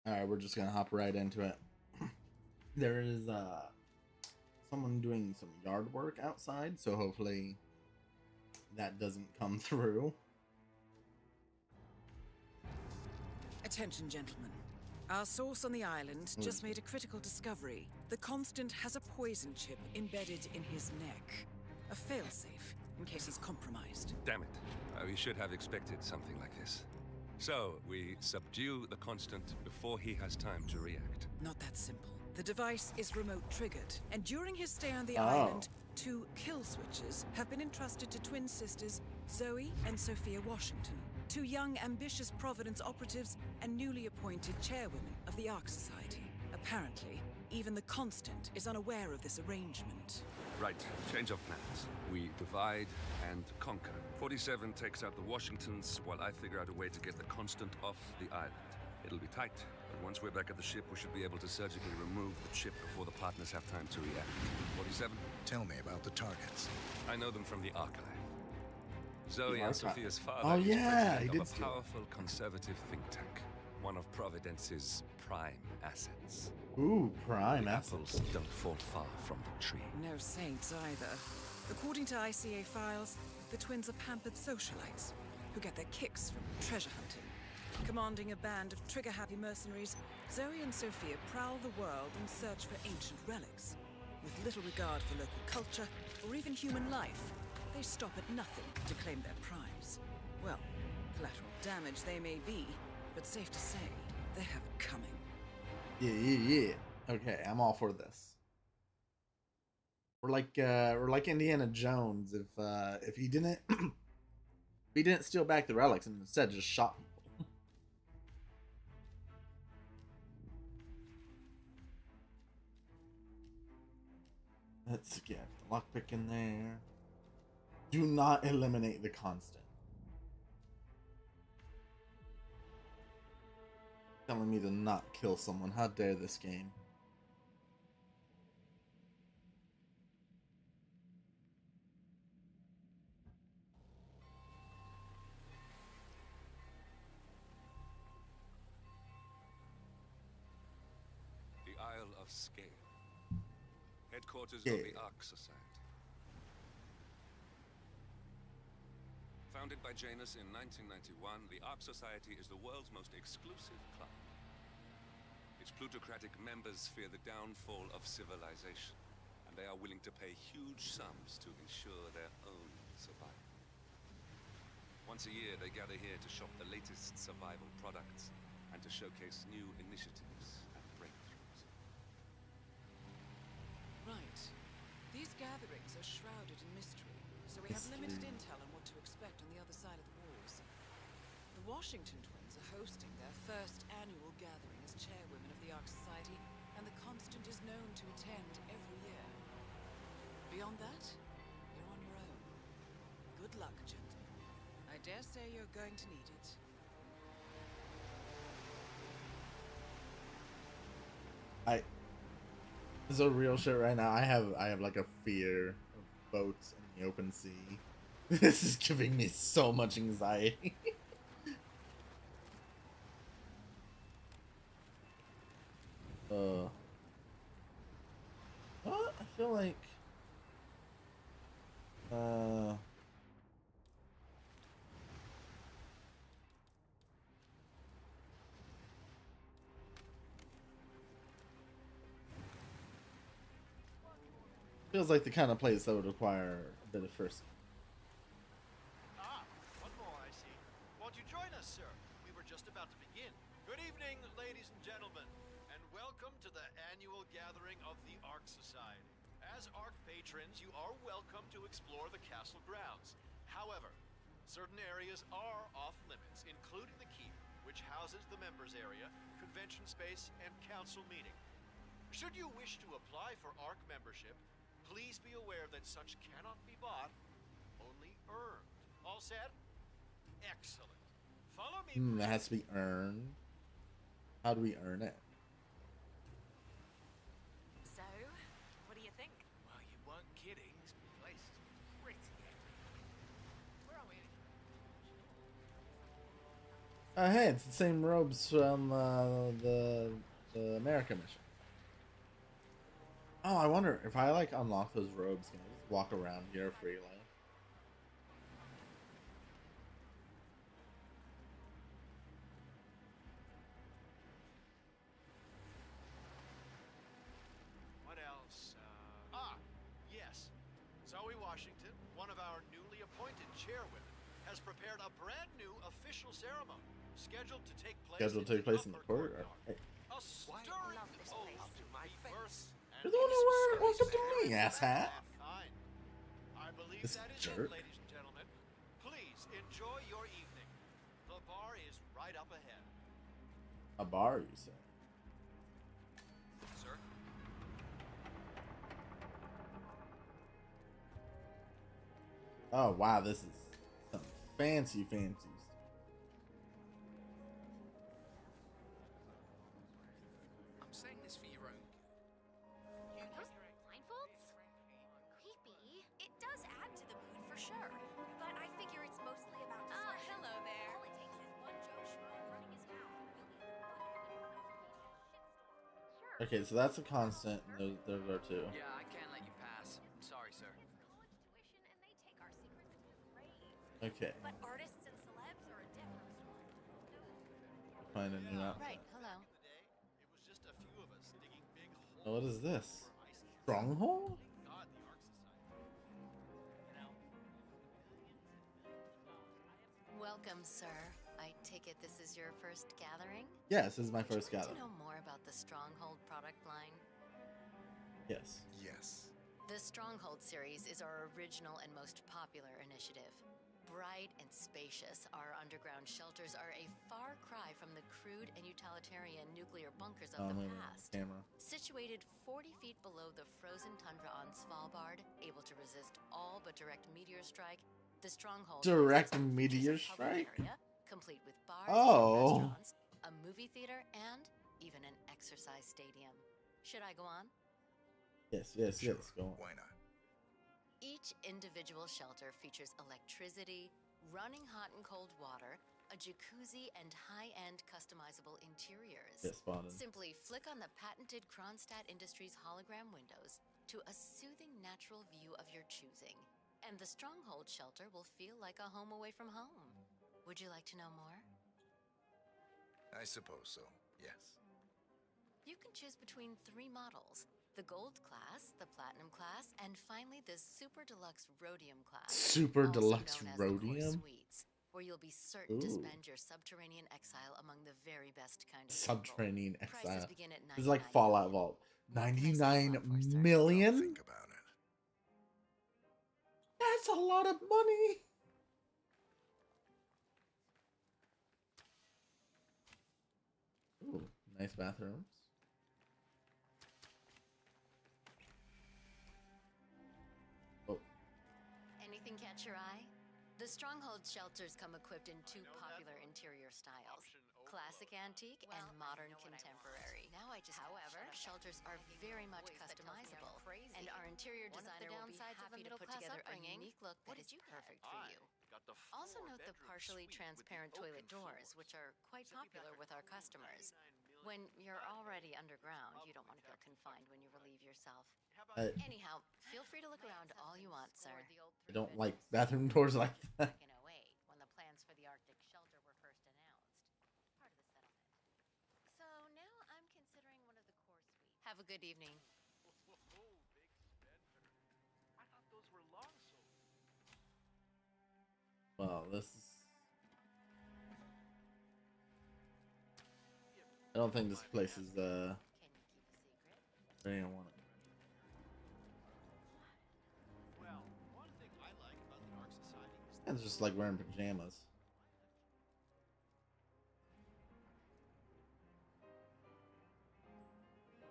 All right, we're just gonna hop right into it. There is someone doing some yard work outside, so hopefully that doesn't come through. Attention, gentlemen. Our source on the island just made a critical discovery. The Constant has a poison chip embedded in his neck. A failsafe, in case he's compromised. Damn it. We should have expected something like this. So, we subdue the Constant before he has time to react. Not that simple. The device is remote triggered, and during his stay on the island, 2 kill switches have been entrusted to twin sisters Zoe and Sophia Washington. 2 young, ambitious Providence operatives and newly appointed chairwomen of the Ark Society. Apparently, even the Constant is unaware of this arrangement. Right, change of plans. We divide and conquer. 47 takes out the Washingtons, while I figure out a way to get the Constant off the island. It'll be tight, but once we're back at the ship, we should be able to surgically remove the chip before the partners have time to react. 47? Tell me about the targets. I know them from the archive. Zoe and Sophia's father Oh, is yeah, president he of did a powerful conservative think tank. One of Providence's prime assets. Ooh, prime The assets. apples don't fall far from the tree. No saints either. According to ICA files, the twins are pampered socialites who get their kicks from treasure hunting. Commanding a band of trigger-happy mercenaries, Zoe and Sophia prowl the world in search for ancient relics. With little regard for local culture or even human life, they stop at nothing to claim their prize. Well, collateral damage they may be, but safe to say, they have it coming. Yeah. Okay, I'm all for this. We're like Indiana Jones if he didn't he didn't steal back the relics and instead just shot people. Let's get the lockpick in there. Do not eliminate the Constant. Telling me to not kill someone. How dare this game? The Isle of Scale. Headquarters of the Ark Society. Founded by Janus in 1991, the Ark Society is the world's most exclusive club. Its plutocratic members fear the downfall of civilization, and they are willing to pay huge sums to ensure their own survival. Once a year, they gather here to shop the latest survival products and to showcase new initiatives and breakthroughs. Right. These gatherings are shrouded in mystery, so we have limited intel on what to expect on the other side of the walls. The Washington twins are hosting their first annual gathering as chairwomen of the Ark Society, and the Constant is known to attend every year. Beyond that, you're on your own. Good luck, gentlemen. I dare say you're going to need it. This is a real shit right now. I have like a fear of boats in the open sea. This is giving me so much anxiety. What? I feel like feels like the kind of place that would require a bit of first. One more, I see. Won't you join us, sir? We were just about to begin. Good evening, ladies and gentlemen, and welcome to the annual gathering of the Ark Society. As Ark patrons, you are welcome to explore the castle grounds. However, certain areas are off limits, including the keep, which houses the members area, convention space, and council meeting. Should you wish to apply for Ark membership, please be aware that such cannot be bought, only earned. All set? Excellent. Follow me. That has to be earned. How do we earn it? So, what do you think? Well, you weren't kidding. This place is pretty epic. Where are we? Hey, it's the same robes from the America mission. Oh, I wonder if I like unlock those robes, can I just walk around here freely? What else? Yes. Zoe Washington, one of our newly appointed chairwomen, has prepared a brand new official ceremony scheduled to take place Scheduled to take place in the upper courtyard. Hey, A stirring love this ode place. to my birth you're and the one who peaceful welcome to spirit me, of asshat. mankind. I believe This that is jerk. it, ladies and gentlemen. Please enjoy your evening. The bar is right up ahead. A bar, you say? Sir? Oh wow, this is some fancy stuff. I'm saying this for your own good. Those blindfolds? Creepy. It does add to the mood for sure. But I figure it's mostly about hello there. All it takes is one Joe Schmo running his mouth. Sure. Okay, so that's a constant. And there are two. Yeah, I can't let you pass. I'm sorry, sir. College tuition and they take our secrets to the grave. Okay, But artists and celebs are a different story. find a new outfit. Right, hello. In the day, it was just a few of us digging big holes. Oh, what is this? for ice cubes. Stronghold? Thank God the Ark Society. Welcome, sir. I take it this is your first gathering? Yes, this is my first Would you gathering. like to know more about the Stronghold product line? Yes. Yes. The Stronghold series is our original and most popular initiative. Bright and spacious, our underground shelters are a far cry from the crude and utilitarian nuclear bunkers of the Moving past. the camera. Situated 40 feet below the frozen tundra on Svalbard, able to resist all but direct meteor strike, the Stronghold Direct boasts a meteor spacious public strike? area, complete with bars, Oh. restaurants, a movie theater, and even an exercise stadium. Should I go on? Yes, Sure. go on. Why not? Each individual shelter features electricity, running hot and cold water, a jacuzzi, and high-end customizable interiors. Yes, spotted. Simply flick on the patented Kronstadt Industries hologram windows to a soothing natural view of your choosing. And the Stronghold shelter will feel like a home away from home. Would you like to know more? I suppose so. Yes. You can choose between 3 models: the Gold class, the Platinum class, and finally the Super Deluxe Rhodium class. Super also Deluxe known as the Core Rhodium? Suites, where you'll be certain to Ooh. spend your subterranean exile among the very best kind of Subterranean people. exile. Prices begin at This is like $99 Fallout million. Vault. What can I set you 99 up for, sir? I'll million? think about it. That's a lot of money. Ooh, nice bathrooms. Oh, Anything catch your eye? The Stronghold shelters come equipped in 2 I know popular that. interior styles: Option classic overload. antique Well, and I modern know what I want. contemporary. Now I just gotta However, shut up. shelters are very much Voice that tells me I'm customizable, crazy. and our interior One of the designer will be downsides of a happy to put middle-class together a upbringing. unique look What that is did you get? perfect for I you. got the Also note the 4-bedroom partially suite with the transparent oaken toilet doors, floors. which are quite Sent me back popular a with our cool customers. 99 When million. you're God, already it's underground, you don't want probably to feel tax confined when you deductible, relieve but- yourself. How about Anyhow, feel free to look around all you want, sir. I don't like bathroom doors like that. Back in '08, when the plans for the Arctic shelter were first announced. Part of the settlement. So now I'm considering one of the core suites. Have a good evening. Whoa, big spender. I thought those were long souls. Well, this is. I don't think this place is Can you keep a secret? where I want it. Well, one thing I like about the Ark Society is It's just like wearing pajamas.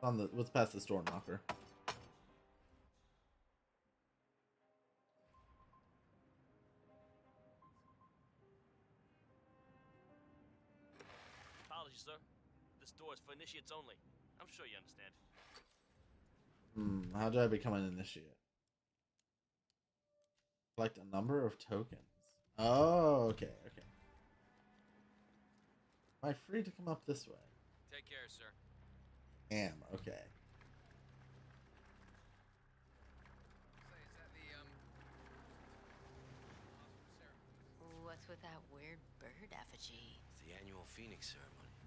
On the what's past the store knocker? Apologies, sir. This door is for initiates only. I'm sure you understand. How do I become an initiate? Collect a number of tokens. Oh, okay. Am I free to come up this way? Take care, sir. Am, okay. Say, is that the What's with that weird bird effigy? It's the annual Phoenix ceremony.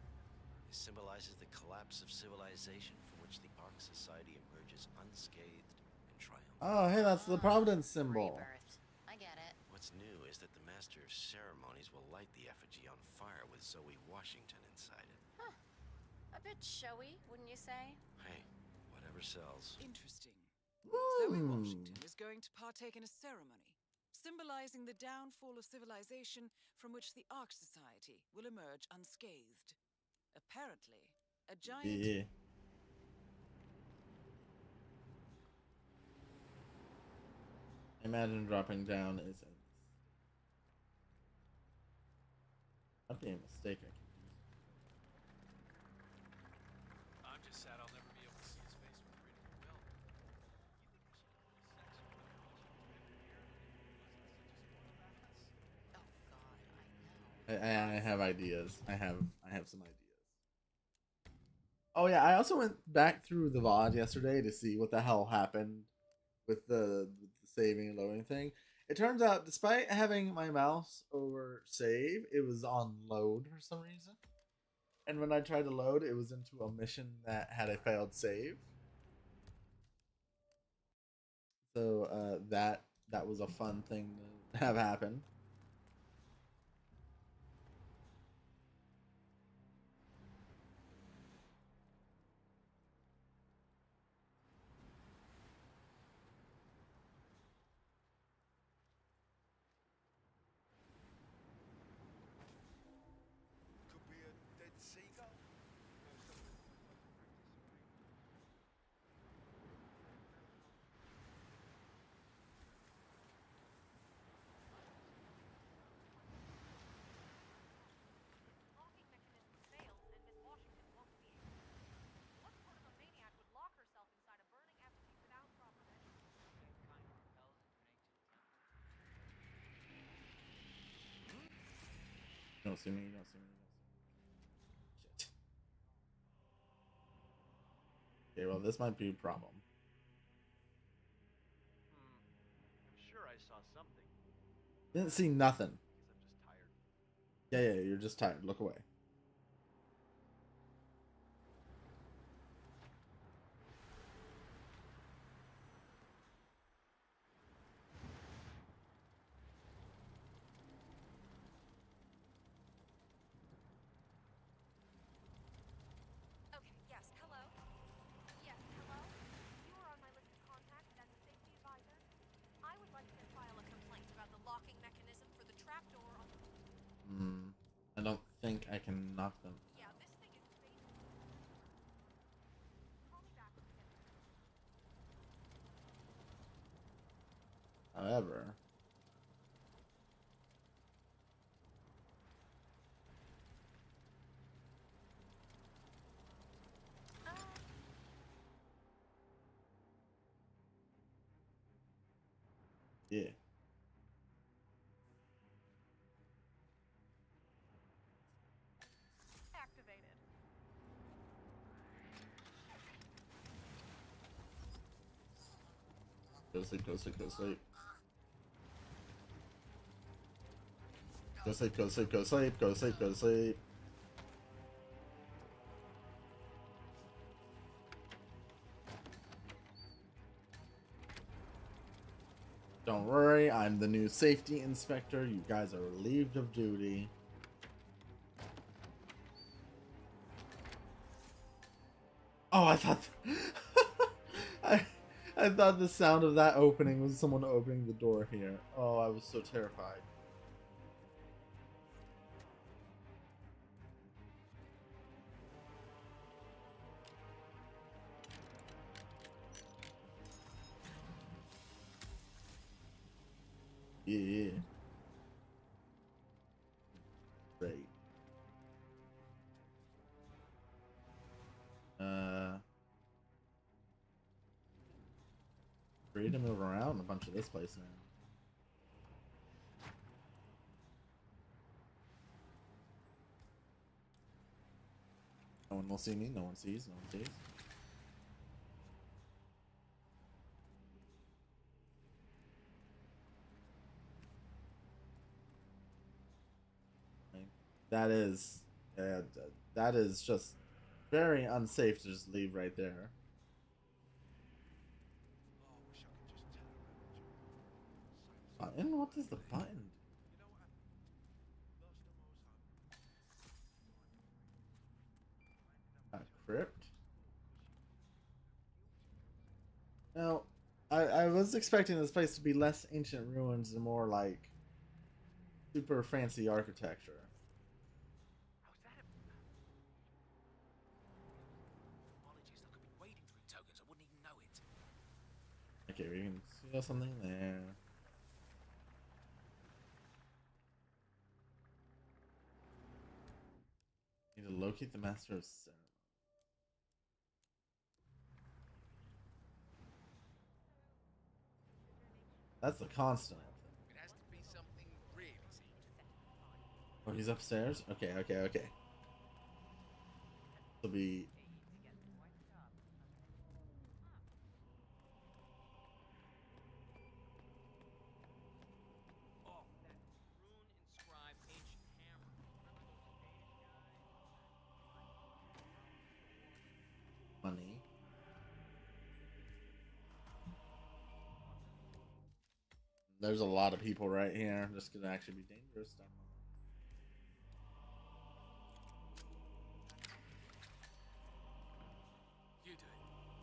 It symbolizes the collapse of civilization from which the Ark Society emerges unscathed and triumphant. Oh, hey, that's the Providence symbol. Rebirth. I get it. What's new is that the Master of Ceremonies will light the effigy on fire with Zoe Washington inside it. Huh. A bit showy, wouldn't you say? Hey, whatever sells. Interesting. Zoe Washington is going to partake in a ceremony symbolizing the downfall of civilization from which the Ark Society will emerge unscathed. Apparently, a giant... Yeah. Imagine dropping down is endless. That'd be a mistake. I'm just sad I'll never be able to see his face when the reading will. Oh God, I know. I have ideas. I have some ideas. Oh yeah, I also went back through the VOD yesterday to see what the hell happened with the saving and loading thing. It turns out, despite having my mouse over save, it was on load for some reason. And when I tried to load, it was into a mission that had a failed save. So that was a fun thing to have happen. Could be a dead seagull. Locking mechanism fails, and Miss Washington won't be able to. What sort of a maniac would lock herself inside a burning effigy without proper measures? You don't see me. You don't see me. You don't see me. Shit. Okay, well, this might be a problem. I'm sure I saw something. Didn't see nothing. Guess I'm just tired. Yeah, you're just tired. Look away. Okay, yes, hello? Yes, hello? You are on my list of contacts as a safety advisor. I would like to file a complaint about the locking mechanism for the trapdoor on the... I don't think I can knock them. Yeah, this thing is basically... Call me back when you get there. However, yeah. Activated. Go sleep, go sleep, go sleep. Go sleep, go sleep, go sleep, go sleep, go sleep. Don't worry, I'm the new safety inspector. You guys are relieved of duty. Oh, I thought I thought the sound of that opening was someone opening the door here. Oh, I was so terrified. Yeah. Great. Free to move around a bunch of this place now. one will see me. No one sees. No one sees. That is, that is just very unsafe to just leave right there. Button? What does the button do? Crypt? Now, I was expecting this place to be less ancient ruins and more like super fancy architecture. Okay, we can see something there. Need to locate the master of ceremony. That's the constant. It has to be something really serious. Oh, he's upstairs? Okay, okay, okay. It'll be... Oh, that rune-inscribed ancient hammer. Remember those Danish guys? money. There's a lot of people right here. This could actually be dangerous. You do it.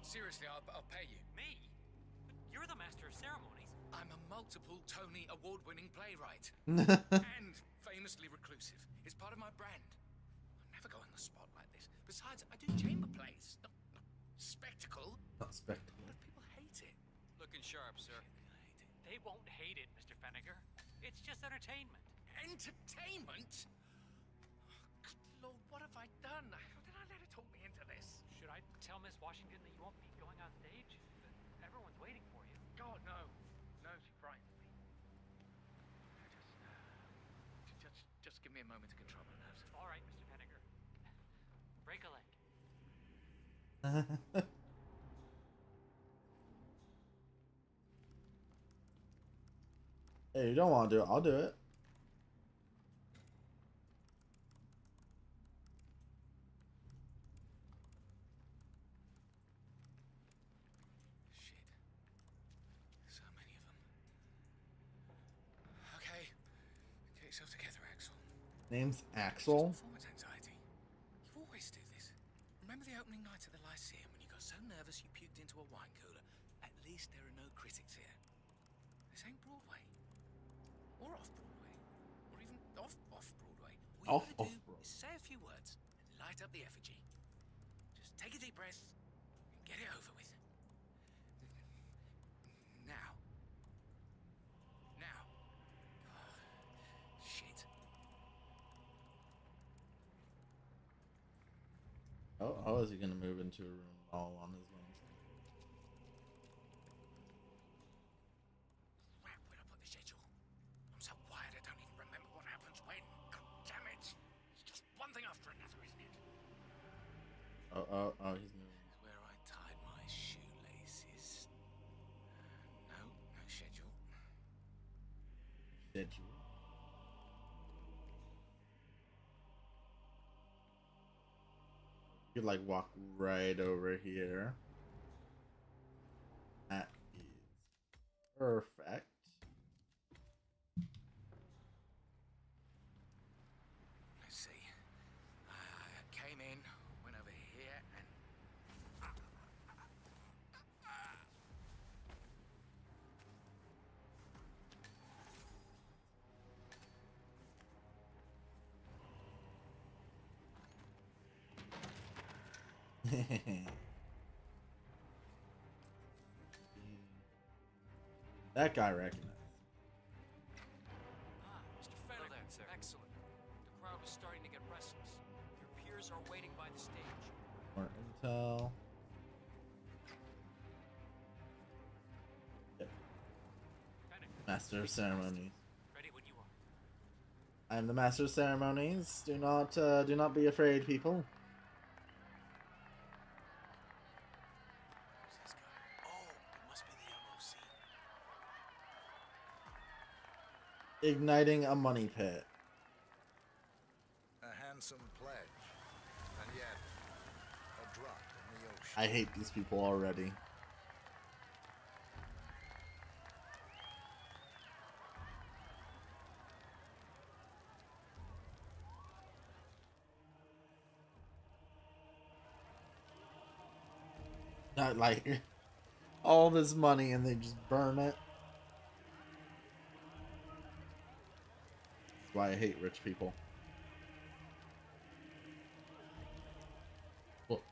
Seriously, I'll pay you. Me? You're the master of ceremonies. I'm a multiple Tony award-winning playwright. And famously reclusive. It's part of my brand. I never go on the spot like this. Besides, I do chamber plays. Not spectacle. Not spectacle. But people hate it. Looking sharp, sir. They They won't hate it, Mr. Fenniger. It's just entertainment. Entertainment? Good Lord, what have I done? How did I let it talk me into this? Should I tell Miss Washington that you won't be going on stage? Everyone's waiting for you. God, no. No, she frightens me. Just give me a moment to control my nerves. All right, Mr. Fenniger. Break a leg. Hey, you don't want to do it. I'll do it. Shit. So many of them. Okay. Get yourself together, Axel. Name's Axel. Performance anxiety. You always do this. Remember the opening night at the Lyceum when you got so nervous you puked into a wine cooler? At least there are no critics here. This ain't Broadway. Or off-Broadway. Or even off-Broadway. All you gotta do is say a few words and light up the effigy. Just take a deep breath and get it over with. Now. Now. Shit. Oh, how is he gonna move into a room all on his own? Crap, where'd I put the schedule? I'm so wired I don't even remember what happens when. God damn it. It's just one thing after another, isn't it? Oh, he's moving. Where I tied my shoelaces. No schedule. Did you? You could like walk right over here. That is perfect. Let's see. I came in, went over here, and... That guy recognized. Mr. Fenniger. Excellent. The crowd is starting to get restless. Your peers are waiting by the stage. More intel. Yep. Fenniger. Master of ceremonies. Ready when you are. I am the master of ceremonies. Do not be afraid, people. igniting a money pit. A handsome pledge, and yet a drop in the ocean. I hate these people already. Not like all this money and they just burn it. That's why I hate rich people. Look.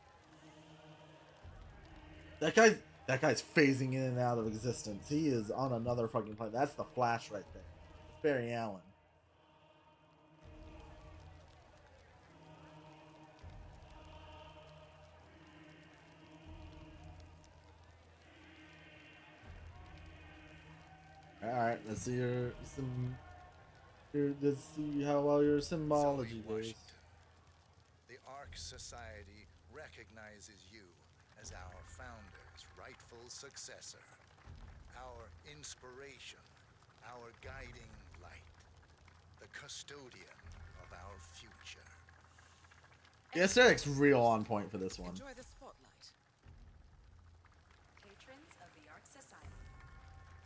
That guy's phasing in and out of existence. He is on another fucking planet. That's the Flash right there. It's Barry Allen. Alright, let's see let's see how well your symbology goes. The Ark Society recognizes you as our founder's rightful successor, our inspiration, our guiding light, the custodian of our future. The aesthetic's real on point for this one. Enjoy the spotlight. Patrons of the Ark Society,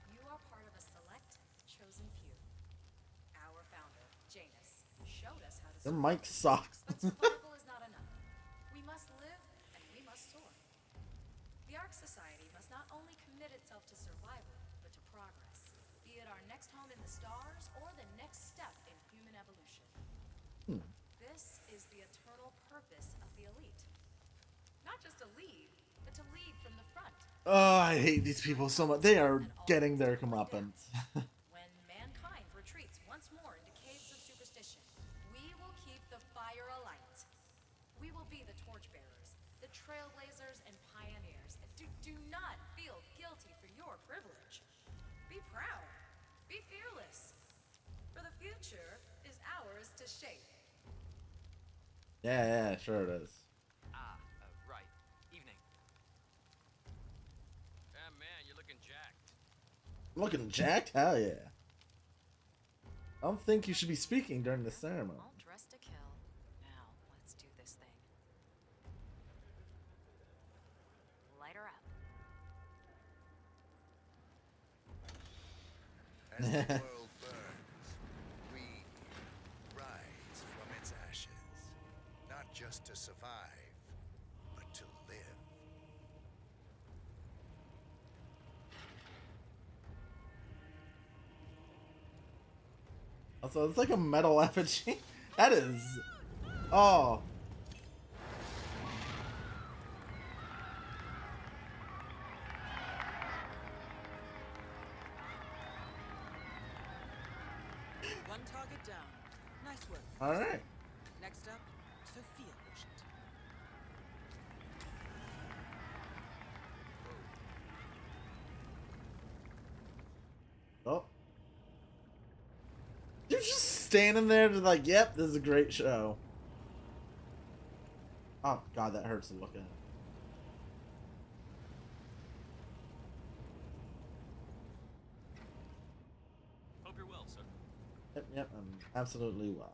you are part of a select, chosen few. Our founder, Janus, showed us how to Their survive. mic sucks. But survival is not enough. We must live and we must soar. The Ark Society must not only commit itself to survival, but to progress. Be it our next home in the stars or the next step in human evolution. This is the eternal purpose of the elite. Not just to lead, but to lead from the front. Oh, I hate these people so much. They are getting their comeuppance. When mankind retreats once more into caves of superstition, we will keep the fire alight. We will be the torchbearers, the trailblazers and pioneers. Do not feel guilty for your privilege. Be proud. Be fearless. For the future is ours to shape. Yeah, sure it is. Right. Evening. Yeah, man, you're looking jacked. Looking jacked? Hell yeah. I don't think you should be speaking during the ceremony. All dressed to kill. Now, let's do this thing. Light her up. As the world burns, we rise from its ashes, not just to survive, but to live. Also, it's like a metal effigy. That is. Oh. One target down. Nice work. Alright. Next up, Sophia Quotient. Oh. You're just standing there to like, yep, this is a great show. Oh god, that hurts to look at. Hope you're well, sir. Yep, I'm absolutely well.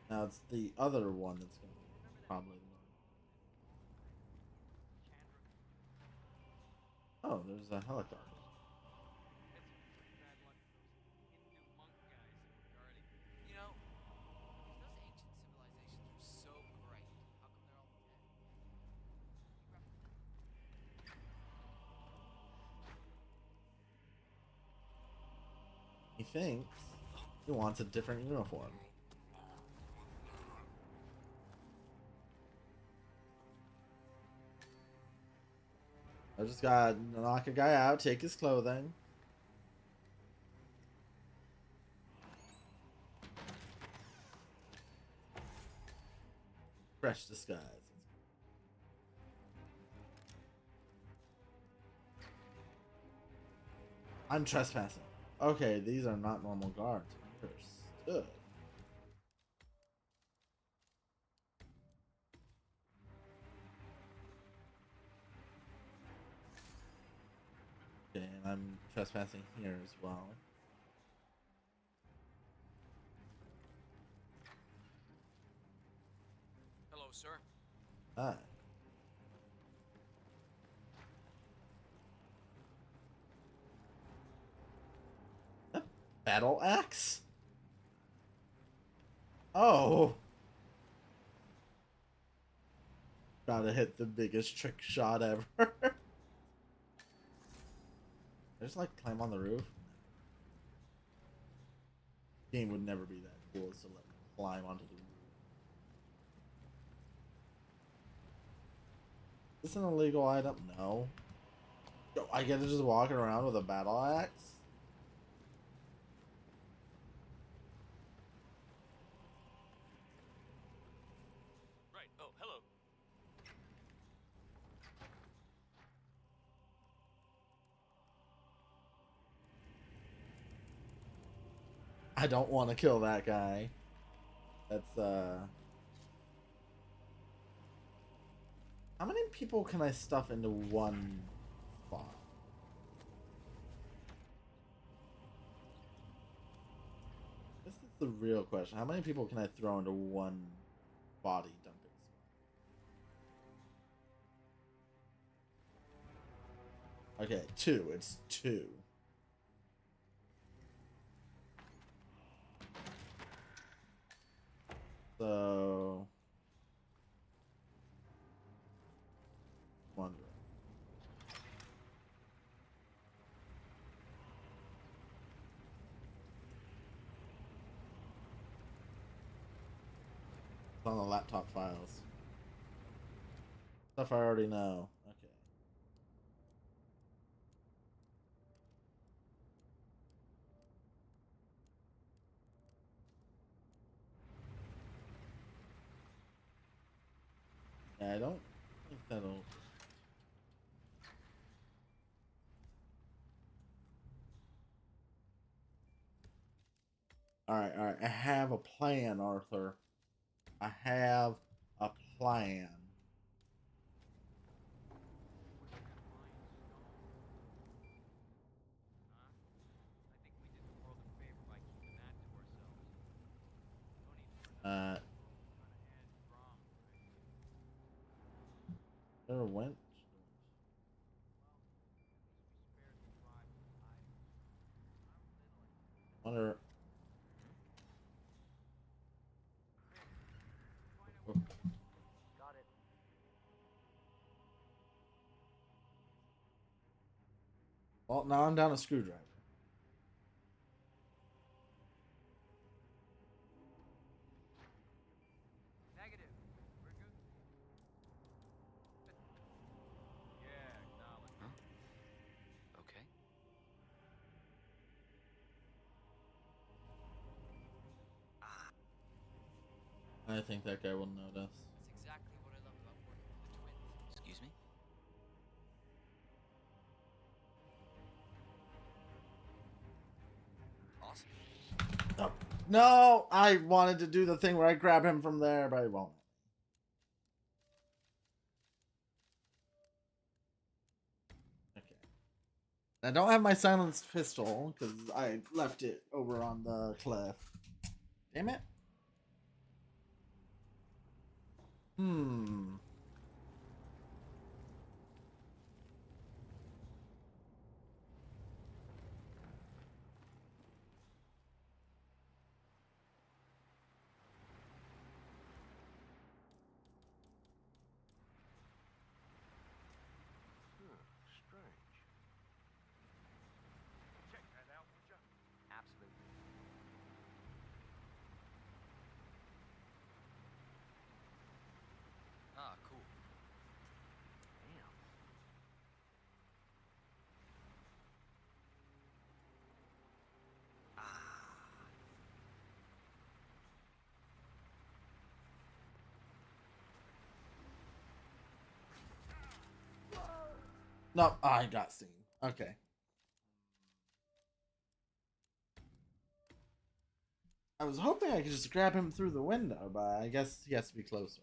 Now it's the other one that's going to be probably. Oh, there's a helicopter. You know, if those ancient civilizations were so great, how come they're all dead? He thinks he wants a different uniform. I just gotta knock a guy out, take his clothing. Fresh disguise. I'm trespassing. Okay, these are not normal guards. Understood. Okay, and I'm trespassing here as well. Hello, sir. Hi. A battle axe? Oh! Gotta hit the biggest trick shot ever. I just like climb on the roof. Game would never be that cool as to let me climb onto the roof. Is this an illegal item? No. Yo, I get to just walk around with a battle axe? Right. Oh, hello. I don't want to kill that guy. That's how many people can I stuff into one spot? This is the real question. How many people can I throw into one body dumping spot? Okay, two. It's two. So wondering. It's on the laptop files. Stuff I already know. Okay. Yeah, I don't think that'll. Alright, alright. I have a plan, Arthur. I have a plan. There went. Wonder. Well, now I'm down a screwdriver. Negative. We're good. Yeah, acknowledge. Huh? Okay. I think that guy will notice. That's exactly what I love about working with the twins. Excuse me? Awesome. Oh. No, I wanted to do the thing where I grab him from there, but I won't. Okay. I don't have my silenced pistol because I left it over on the cliff. Damn it. Hmm. Strange. Check that out, would you? Absolutely. Ah, cool. Damn. No, I got seen. Okay. I was hoping I could just grab him through the window, but I guess he has to be closer.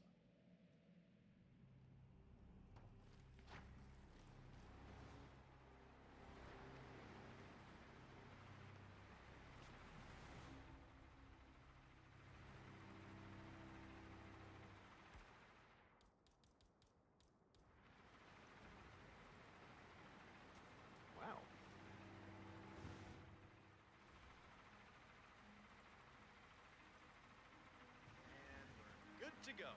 to go.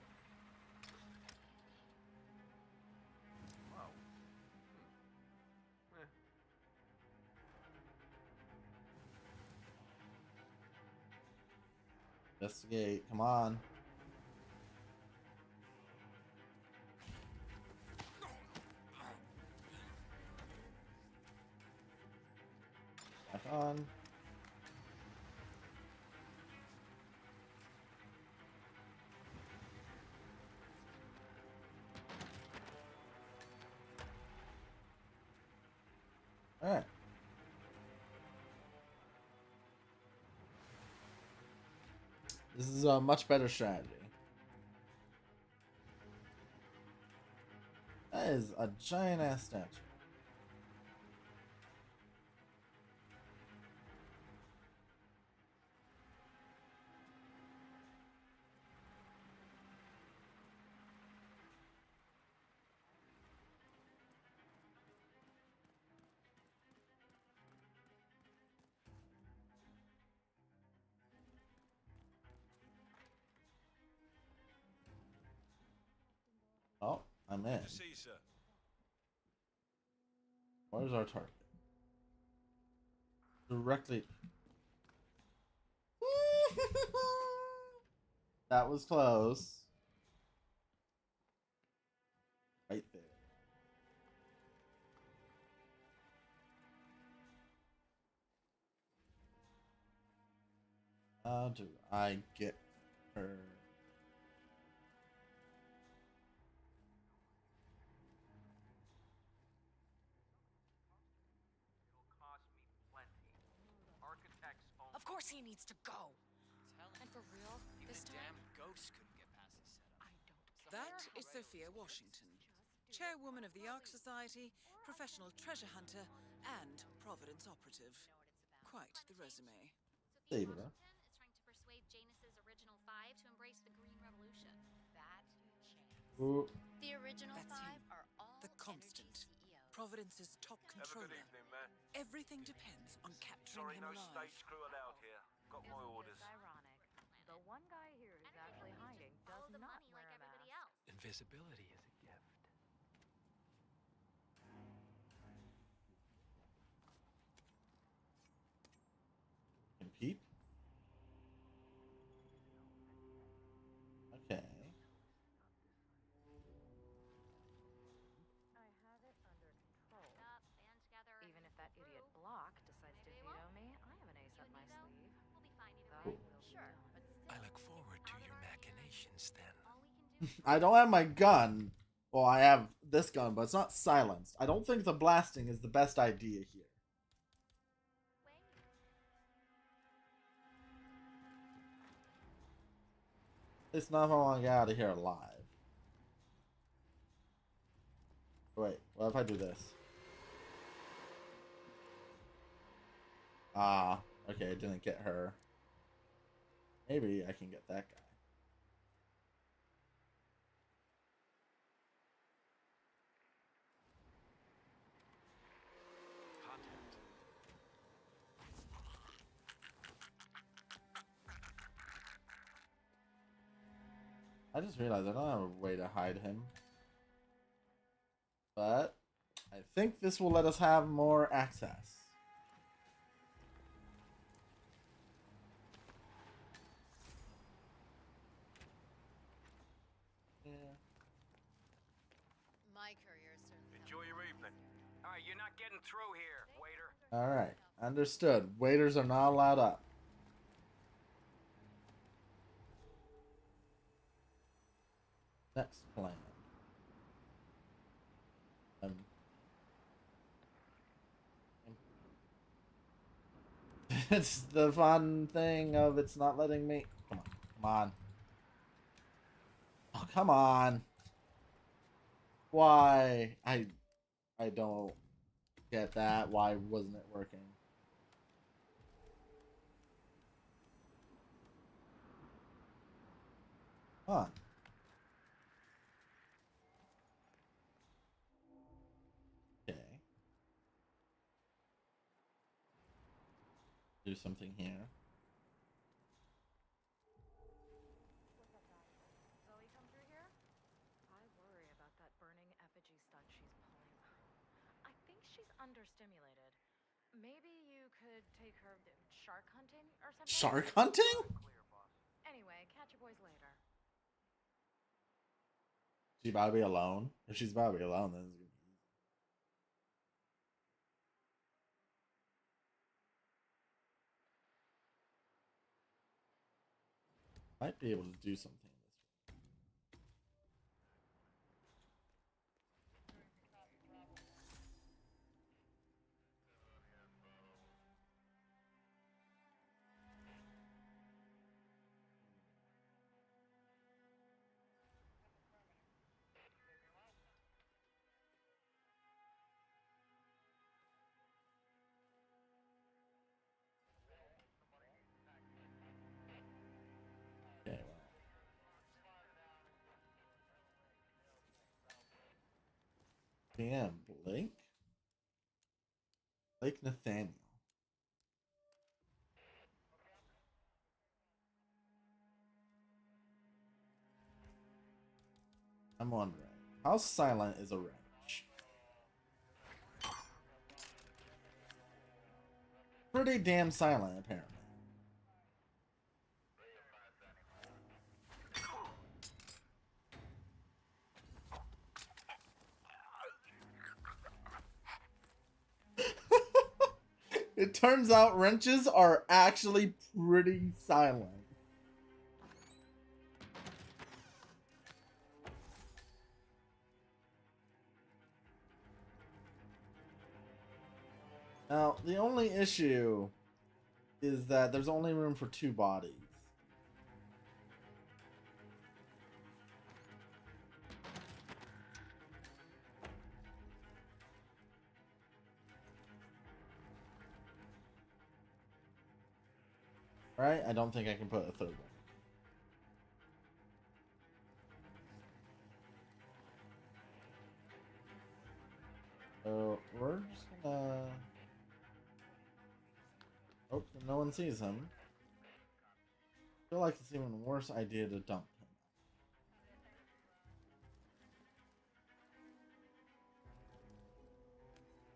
Whoa. Investigate. Come on. Back on. All right. This is a much better strategy. That is a giant ass statue. Oh, I'm in. See you, sir. Where's our target? Directly. That was close. Right there. How do I get her? Of course he needs to go. And for real, this time? Damn ghost couldn't get past his setup. That is Sophia Washington, chairwoman of the Ark Society, professional treasure hunter, and Providence operative. Quite the resume. There Sophia you go. Washington is trying to persuade Janus's original five to embrace the Green Revolution. That chance. Ooh. The original That's five him. are all The Constant. energy CEOs. Providence's top controller. man. Everything depends on capturing him alive. crew allowed here. Got my orders. Ironic. The one guy here who's actually hiding does Follow the not money wear like a mask. everybody else. Invisibility is a gift. Compete. Okay. I have it under control. Up, band together. Even if that idiot block decides to Maybe veto won't. me, I have an ace You up and my me, though, sleeve. we'll be fine either That way. will be Sure, done. but still, I look forward to out your of our hands. machinations then. All we can do is I don't have my gun. Well, I have this gun, but it's not silenced. I don't think the blasting is the best idea here. wait. It's not if I want to get out of here alive. Wait, what if I do this? Ah, okay, it didn't get her. Maybe I can get that guy. Contact. I just realized I don't have a way to hide him. But I think this will let us have more access. Yeah. My career certainly. Enjoy your evening. All right, you're not getting through here, waiter. Alright. Understood. Waiters are not allowed up. Next plan. It's the fun thing of it's not letting me. Come on. Come on. Oh, come on. Why? I don't get that. Why wasn't it working? Come on. Okay. Do something here. What's up, guys? So understimulated. Maybe you could take her shark hunting or something? Shark hunting? Anyway, catch you boys later. She about to be alone? If she's about to be alone, then it's gonna be easy. Might be able to do something in this. Okay, well. Damn, Blake? Blake Nathaniel. I'm wondering, how silent is a wrench? Pretty damn silent, apparently. It turns out wrenches are actually pretty silent. Now, the only issue is that there's only room for 2 bodies. Right? I don't think I can put a 3rd one. So, we're just gonna... Oh, no one sees him. I feel like it's even worse idea to dump him.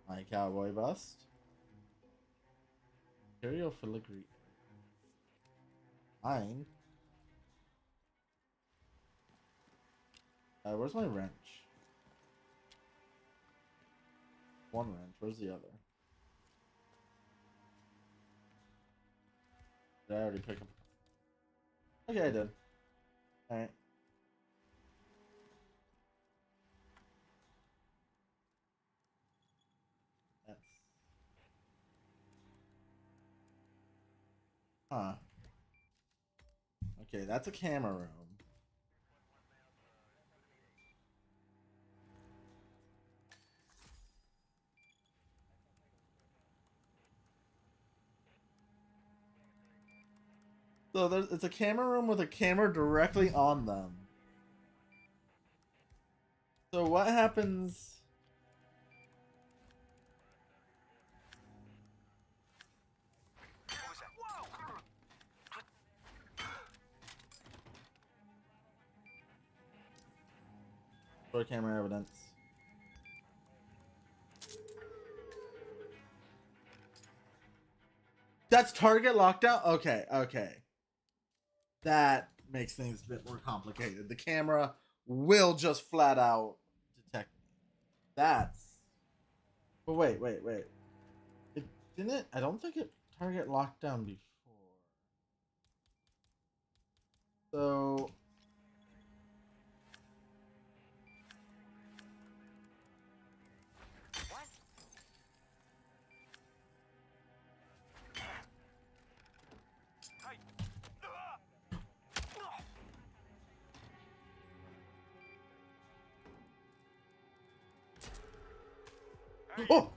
My cowboy bust. Imperial filigree. Mine. Where's my wrench? One wrench. Where's the other? Did I already pick up? Okay, I did. Alright. That's... Huh. Okay, that's a camera room. So it's a camera room with a camera directly on them. So what happens? For camera evidence. That's target lockdown? Okay, okay. That makes things a bit more complicated. The camera will just flat out detect me. That's... But wait. It didn't... I don't think it target lockdown before. So... Oh!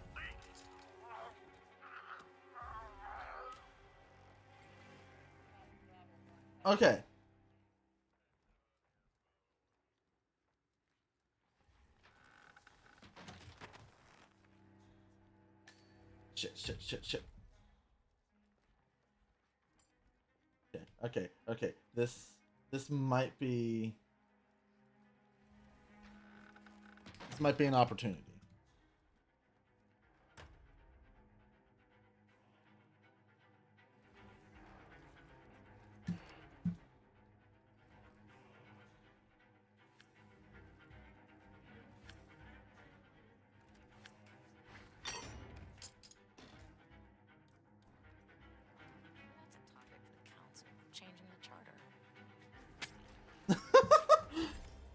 Okay. Shit. Okay. This might be... This might be an opportunity.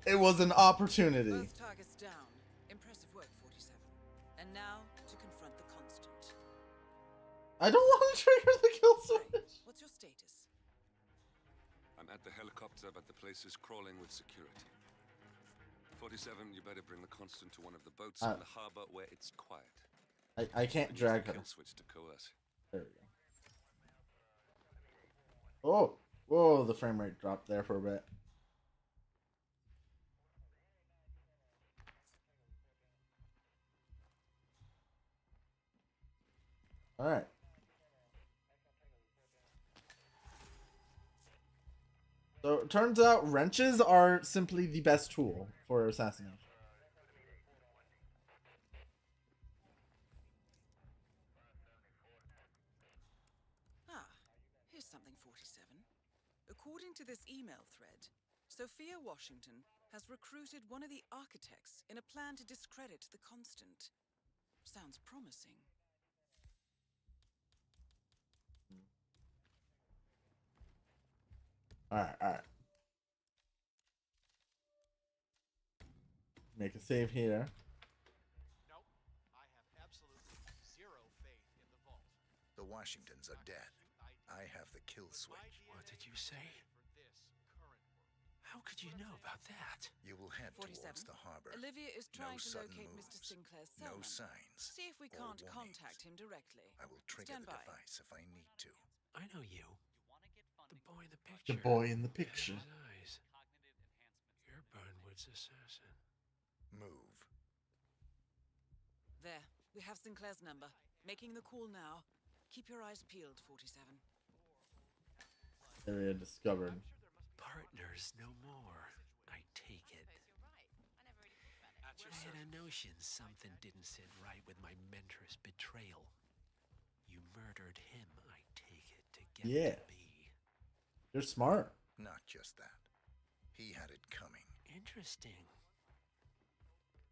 It was an opportunity. Both targets down. Impressive work, 47. And now to confront the constant. I don't want to trigger the kill switch. What's your status? I'm at the helicopter, but the place is crawling with security. 47, you better bring the Constant to one of the boats in the harbor where it's quiet. I can't drag her. Kill switch to coerce. There we go. Oh, whoa! The frame rate dropped there for a bit. All right. So it turns out wrenches are simply the best tool for assassination. Here's something, 47. According to this email thread, Sophia Washington has recruited one of the architects in a plan to discredit the Constant. Sounds promising. Alright, alright. Make a save here. Nope. I have absolutely zero faith in the vault. The Washingtons are dead. I have the kill switch. What did you say? How could you know about that? You will head 47. towards the harbor. Olivia is trying to sudden locate moves. Mr. Sinclair's cell No number. signs. See if we or can't warnings. contact him directly. I will trigger Stand the by. device if I need to. I know you. The boy in the picture. The boy in the picture. His eyes. You're Burnwood's assassin. Move. There, we have Sinclair's number. Making the call now. Keep your eyes peeled, 47. Area discovered. Partners no more, I take it. I had a notion something didn't sit right with my mentor's betrayal. You murdered him, I take it, to get to me. You're smart. Not just that. He had it coming. Interesting.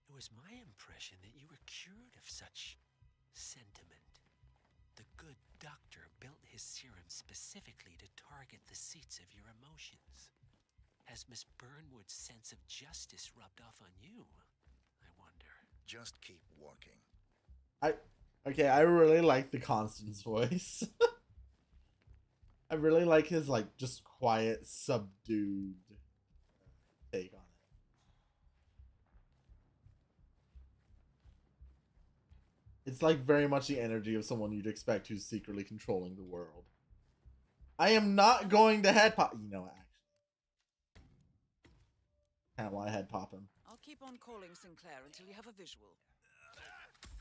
It was my impression that you were cured of such sentiment. The good doctor built his serum specifically to target the seats of your emotions. Has Miss Burnwood's sense of justice rubbed off on you? I wonder. Just keep walking. I really like the Constance voice. I really like his like just quiet, subdued take on it. It's like very much the energy of someone you'd expect who's secretly controlling the world. I am not going to head pop. You know, actually, kind of want to head pop him. I'll keep on calling Sinclair until you have a visual.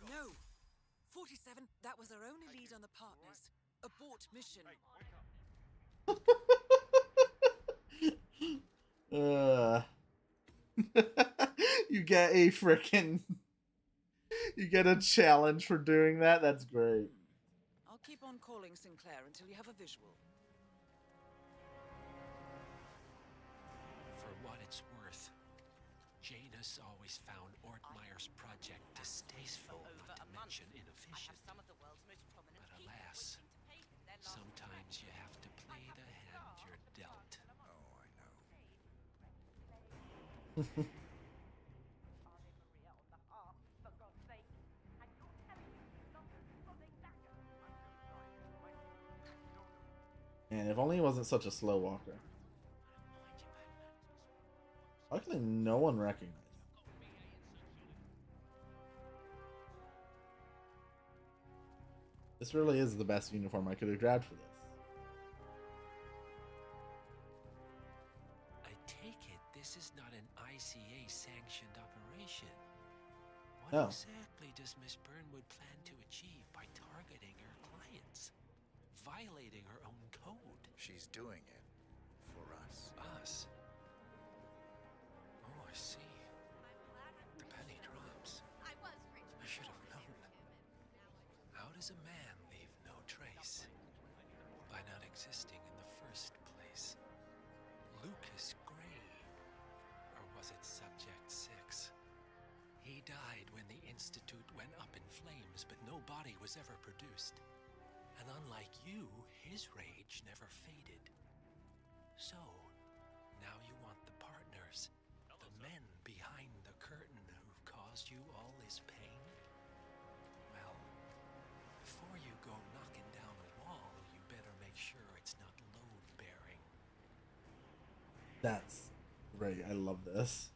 No! 47, that was our only lead on the partners. Abort mission. You get a frickin'... You get a challenge for doing that? That's great. I'll keep on calling Sinclair until you have a visual. For what it's worth, Janus always found Ortmeyer's project distasteful, not to mention inefficient. But alas, sometimes you have to play the hand you're dealt. Oh, I know. Man, if only he wasn't such a slow walker. Luckily, no one recognized him. This really is the best uniform I could have grabbed for this. I take it this is not an ICA-sanctioned operation. What No. exactly does Miss Burnwood plan to achieve by targeting her clients? Violating her own code? She's doing it for us. Us? Oh, I see. The penny drops. I should have known. How does a man leave no trace? By not existing in the first place. Lucas Gray. Or was it Subject 6? He died when the Institute went up in flames, but no body was ever produced. And unlike you, his rage never faded. So, now you want the partners, the men behind the curtain who've caused you all this pain? Well, before you go knocking down a wall, you better make sure it's not load-bearing. That's great. I love this.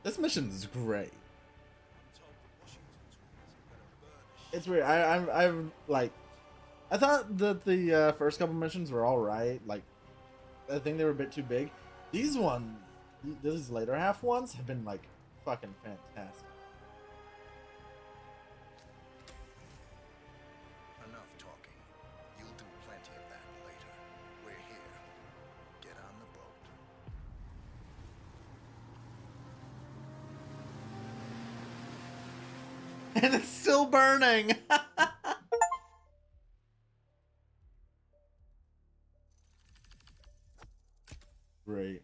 This mission is great. It's weird. I've like, I thought that the first couple missions were all right. Like, I think they were a bit too big. These ones, these later half ones, have been like fucking fantastic. Enough talking. You'll do plenty of that later. We're here. Get on the boat. And it's still burning. Great.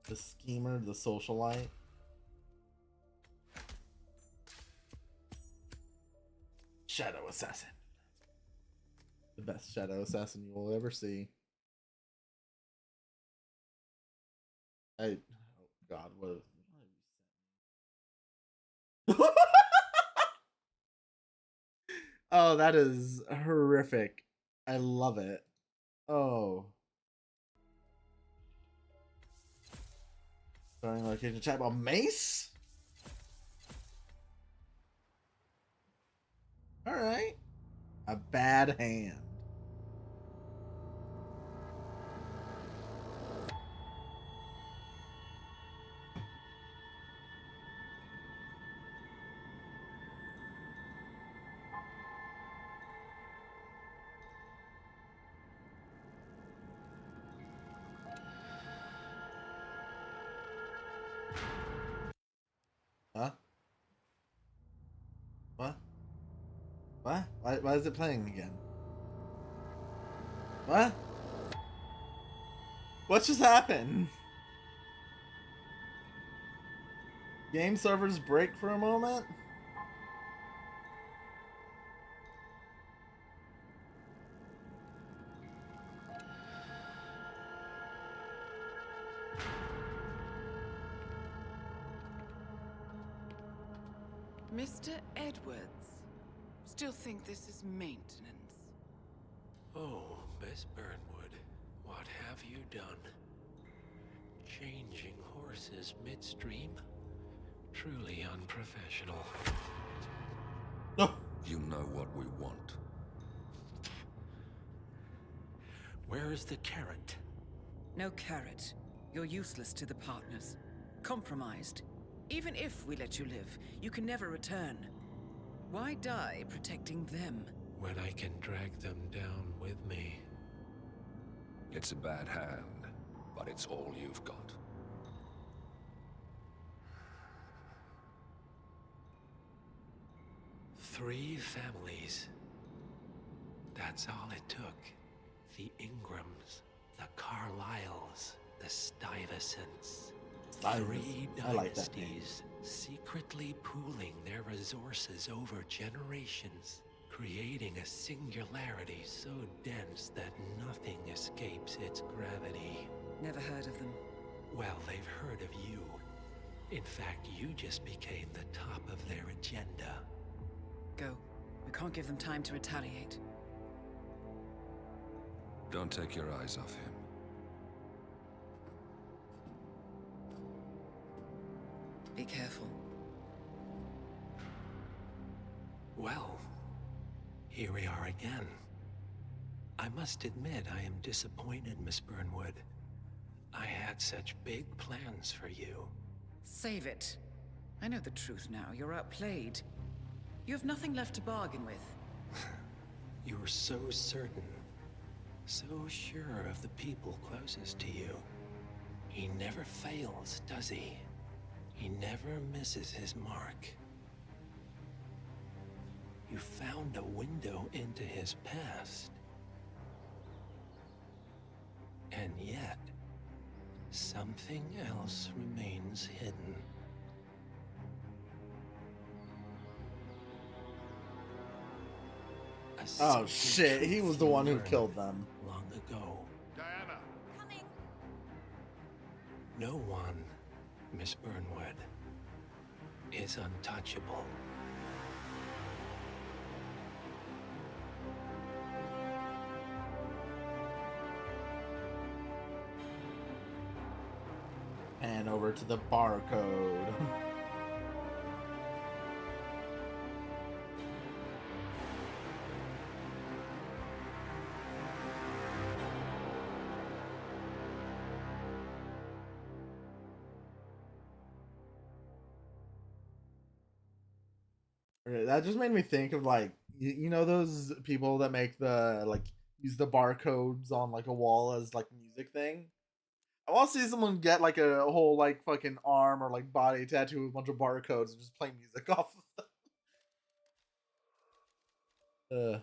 The schemer, the socialite. Shadow assassin. The best shadow assassin you will ever see. Oh God, what? Oh, that is horrific. I love it. Oh. Starting location chat about Mace? Alright. A bad hand. Huh? What? What? Why is it playing again? What? What just happened? Game servers break for a moment? Mr. Edwards, still think this is maintenance? Oh, Miss Burnwood, what have you done? Changing horses midstream? Truly unprofessional. No. You know what we want. Where is the carrot? No carrot. You're useless to the partners. Compromised. Even if we let you live, you can never return. Why die protecting them? When I can drag them down with me. It's a bad hand, but it's all you've got. Three families. That's all it took. The Ingrams, the Carlyles, the Stuyvesants. Three I like that name. dynasties secretly pooling their resources over generations, creating a singularity so dense that nothing escapes its gravity. Never heard of them. Well, they've heard of you. In fact, you just became the top of their agenda. Go. We can't give them time to retaliate. Don't take your eyes off him. Be careful. Well, here we are again. I must admit I am disappointed, Miss Burnwood. I had such big plans for you. Save it. I know the truth now. You're outplayed. You have nothing left to bargain with. You were so certain, so sure of the people closest to you. He never fails, does he? He never misses his mark. You found a window into his past, And yet, something else remains hidden. A Oh secret shit, he truth was the one who learned killed them. long ago. Diana! Coming. No one, Miss Burnwood, is untouchable. And over to the barcode. Okay, that just made me think of like you know those people that make the like use the barcodes on like a wall as like music thing. I want to see someone get like a whole like fucking arm or like body tattoo with a bunch of barcodes and just play music off of them.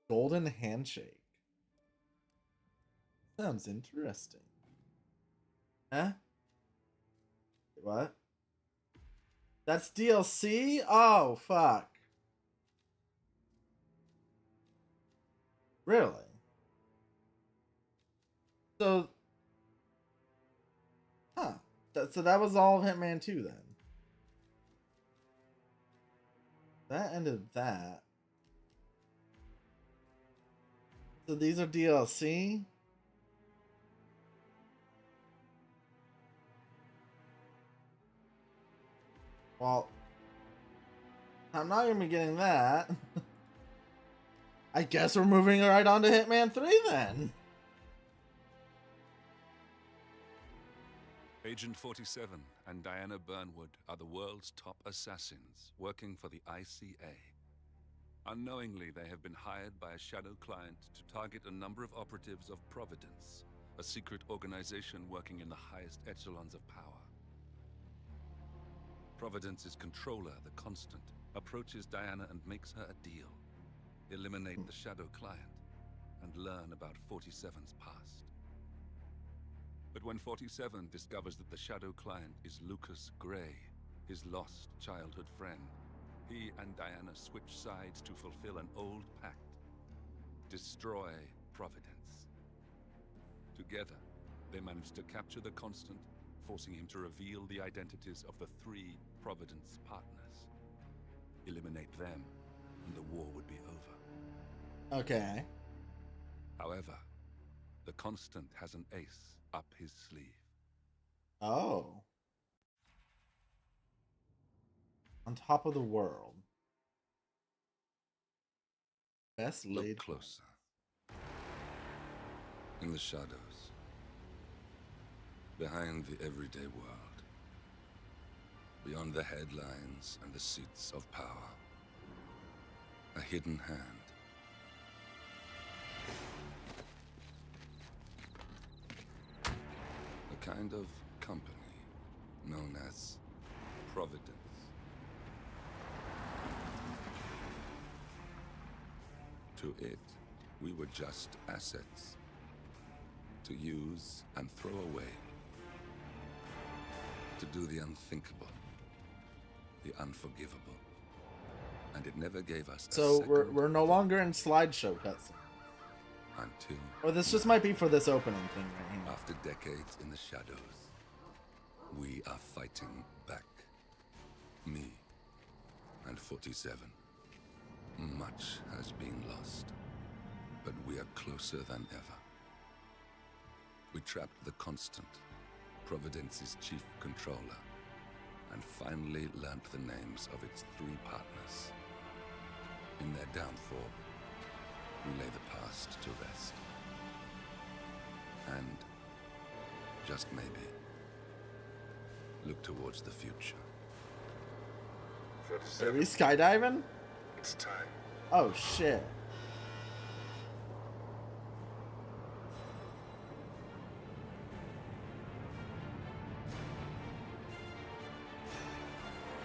Golden handshake. Sounds interesting. Huh? What? That's DLC? Oh, fuck. Really? So, huh. So that was all of Hitman 2 then. That ended that. So these are DLC? Well, I'm not gonna be getting that. I guess we're moving right on to Hitman 3 then. Agent 47 and Diana Burnwood are the world's top assassins working for the ICA. Unknowingly, they have been hired by a shadow client to target a number of operatives of Providence, a secret organization working in the highest echelons of power. Providence's controller, the Constant, approaches Diana and makes her a deal. Eliminate the shadow client and learn about 47's past. But when 47 discovers that the shadow client is Lucas Gray, his lost childhood friend, he and Diana switch sides to fulfill an old pact. Destroy Providence. Together, they manage to capture the Constant, forcing him to reveal the identities of the 3 Providence partners. Eliminate them, and the war would be over. Okay. However, the Constant has an ace up his sleeve. Oh. On top of the world. Best laid. Look closer. In the shadows. Behind the everyday world. Beyond the headlines and the seats of power. A hidden hand. A kind of company known as Providence. To it, we were just assets. To use and throw away. To do the unthinkable. The unforgivable. And it never gave us So we're no longer in slideshow cutscenes. Until... Or this just might be for this opening thing right here. After decades in the shadows, we are fighting back. Me and 47. Much has been lost, but we are closer than ever. We trapped the Constant, Providence's chief controller, and finally learnt the names of its 3 partners. In their downfall, we lay the past to rest. And, just maybe, look towards the future. Are we skydiving? It's time. Oh shit.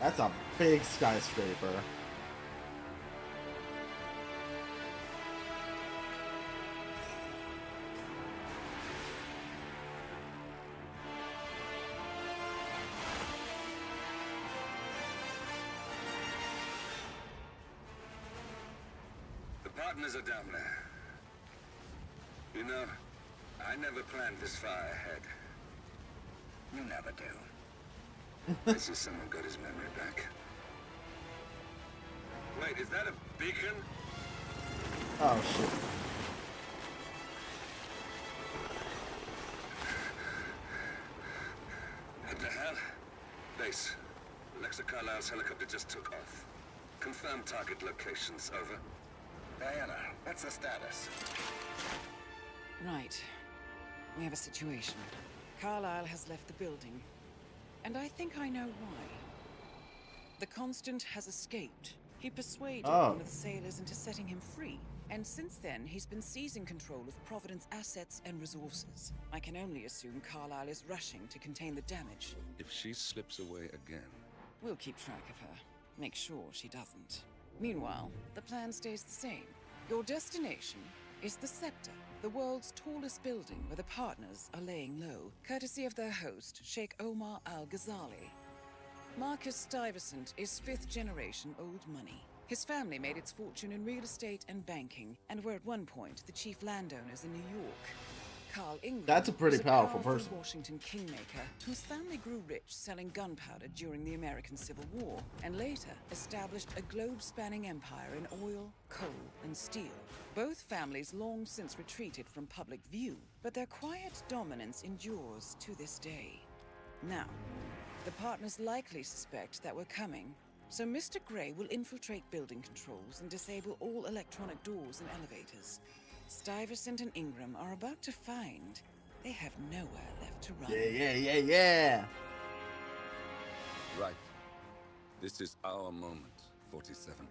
That's a big skyscraper. partners are down there. You know, I never planned this far ahead. You never do. I see someone got his memory back. Wait, is that a beacon? Oh shit. What the hell? Base. Alexa Carlisle's helicopter just took off. Confirm target locations, over. Diana, what's the status? Right. We have a situation. Carlisle has left the building. And I think I know why. The Constant has escaped. He persuaded one of the sailors into setting him free. And since then, he's been seizing control of Providence assets and resources. I can only assume Carlisle is rushing to contain the damage. If she slips away again... We'll keep track of her. Make sure she doesn't. Meanwhile, the plan stays the same. Your destination is the Scepter, the world's tallest building where the partners are laying low, courtesy of their host, Sheikh Omar Al-Ghazali. Marcus Stuyvesant is fifth-generation old money. His family made its fortune in real estate and banking, and were at one point the chief landowners in New York. Carl Ingram. That's a pretty was powerful person. Washington kingmaker whose family grew rich selling gunpowder during the American Civil War, and later established a globe-spanning empire in oil, coal, and steel. Both families long since retreated from public view, but their quiet dominance endures to this day. Now, the partners likely suspect that we're coming, so Mr. Gray will infiltrate building controls and disable all electronic doors and elevators. Stuyvesant and Ingram are about to find they have nowhere left to run. Yeah. Right. This is our moment, 47.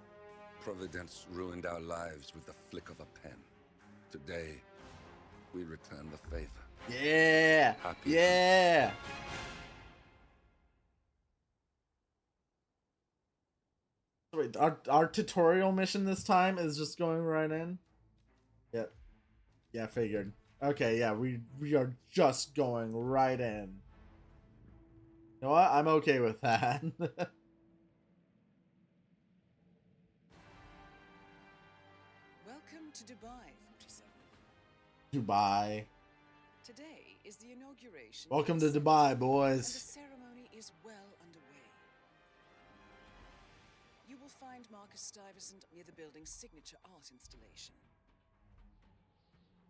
Providence ruined our lives with the flick of a pen. Today, we return the favor. Yeah. Happy yeah. Wait, our tutorial mission this time is just going right in? Yep. Yeah, figured. Okay, yeah, we are just going right in. You know what? I'm okay with that. Welcome to Dubai, 47. Dubai. Today is the inauguration. Welcome of to the Dubai, Scepter, boys. And the ceremony is well underway. You will find Marcus Stuyvesant near the building's signature art installation.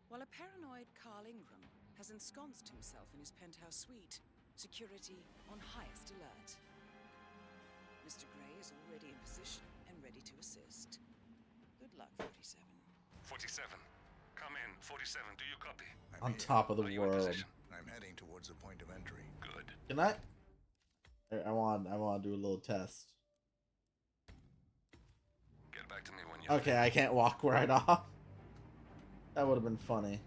While a paranoid Carl Ingram has ensconced himself in his penthouse suite, security on highest alert. Mr. Gray is already in position and ready to assist. Good luck, 47. 47. Come in. 47, do you copy? On top of the world. I'm heading towards the point of entry. Good. Can I? I want to do a little test. Get back to me when you're Okay, I can't walk right off. That would have been funny.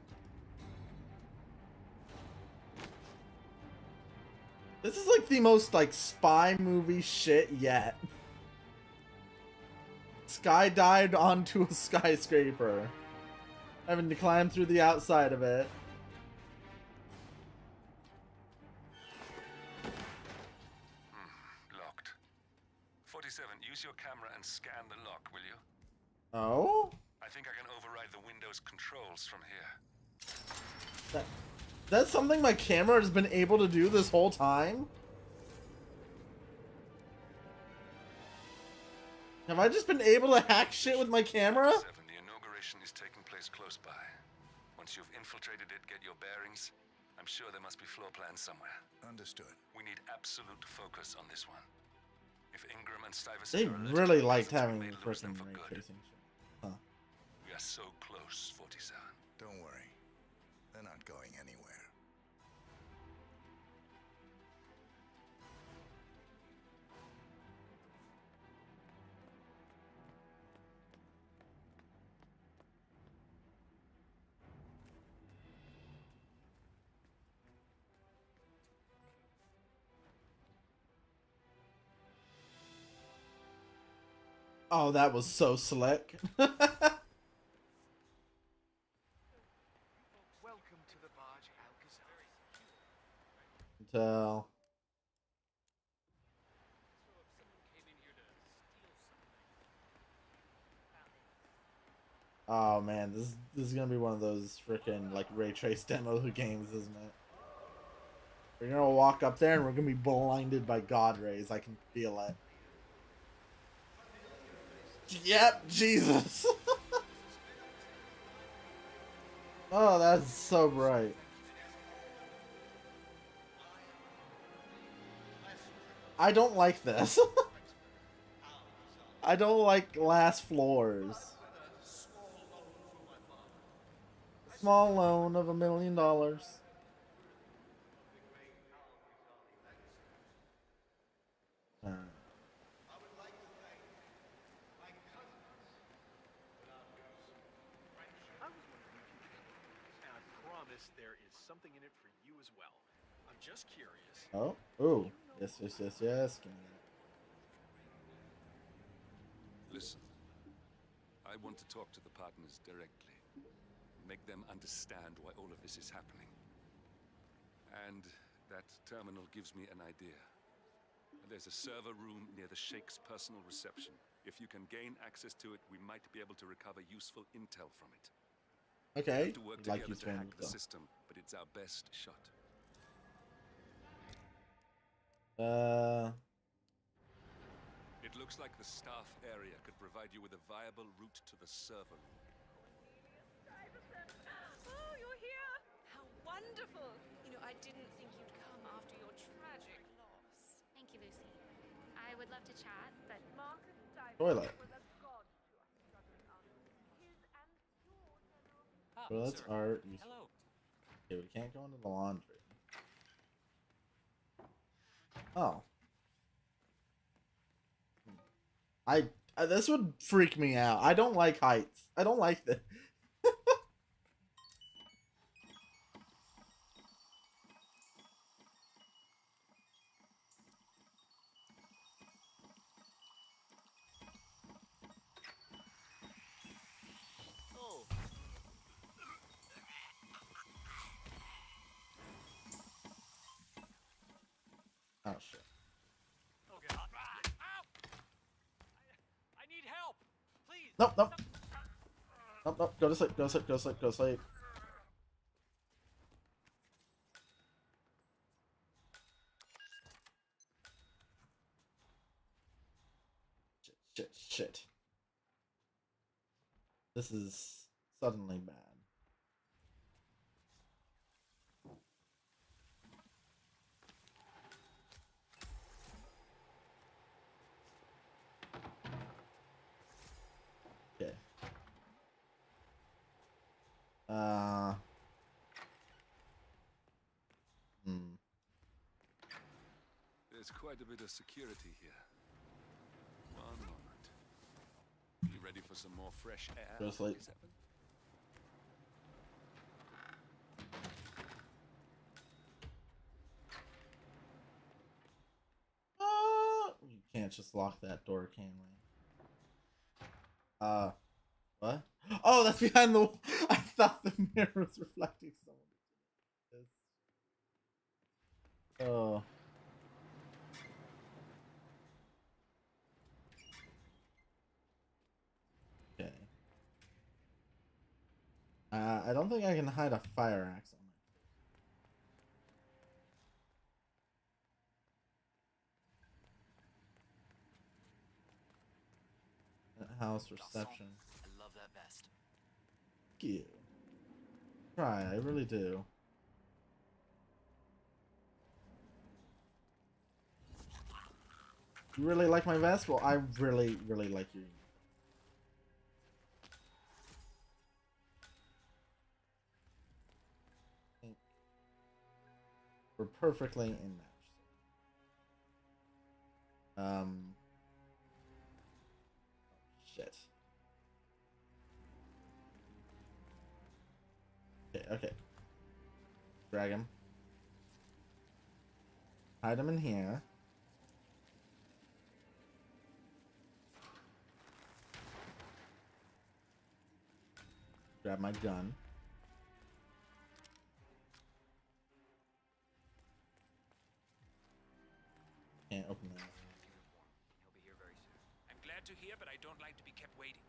This is like the most like spy movie shit yet. Skydived onto a skyscraper. Having to climb through the outside of it. Locked. 47, use your camera and scan the lock, will you? Oh? I think I can override the Windows controls from here. That's something my camera has been able to do this whole time? Have I just been able to hack shit with my camera? 7, the inauguration is taking place close by. Once you've infiltrated it, get your bearings. I'm sure there must be floor plans somewhere. Understood. We need absolute focus on this one. If Ingram and Stuyvesant They are alerted really to liked presence, having we may lose them freaking for ray good. tracing shit. Huh. We are so close, 47. Don't worry. They're not going anywhere. Oh, that was so slick. Welcome to the barge, Alcazar. Until Oh man, this is gonna be one of those freaking like ray trace demo games, isn't it? We're gonna walk up there and we're gonna be blinded by God rays. I can feel it. Yep, Jesus. Oh, that's so bright. I don't like this. I don't like glass floors. Small loan of $1 million. I was wondering if you could help me, and I promise there is something in it for you as well. I'm just curious. Oh, ooh, yes, yes, yes, yes. Give me that. Listen, I want to talk to the partners directly. Make them understand why all of this is happening. And that terminal gives me an idea. There's a server room near the Sheikh's personal reception. If you can gain access to it, we might be able to recover useful intel from it. Okay. We have to work Like together you to hack trained the though. system, but it's our best shot. It looks like the staff area could provide you with a viable route to the server room. Oh, you're here! How wonderful! You know, I didn't think you'd come after your tragic loss. Thank you, Lucy. I would love to chat, but Marcus Diamond Toilet. was a god to us struggling artists. His and your general... Toilets sir. are useful. Hello. Okay, we can't go into the laundry. Oh. This would freak me out. I don't like heights. I don't like this. Oh, Oh shit. Okay. Ow! I need help. Please. Nope, nope. Nope, nope. Go to sleep. Go to sleep. Go to sleep. Go to sleep. Shit, shit, shit. This is suddenly bad. Okay. There's quite a bit of security here. One moment. You ready for some more fresh air? Go to sleep. 47? We can't just lock that door, can we? What? Oh, that's behind the. I thought the mirror was reflecting someone. Oh. Okay. I don't think I can hide a fire axe on my house reception. I love that vest. Thank you. Try, I really do. You really like my vest? Well, I really, really like you. We're perfectly in match. Shit. Okay, okay. Drag him. Hide him in here. Grab my gun. Can't open that. I'm glad to hear, but I don't like to be kept waiting.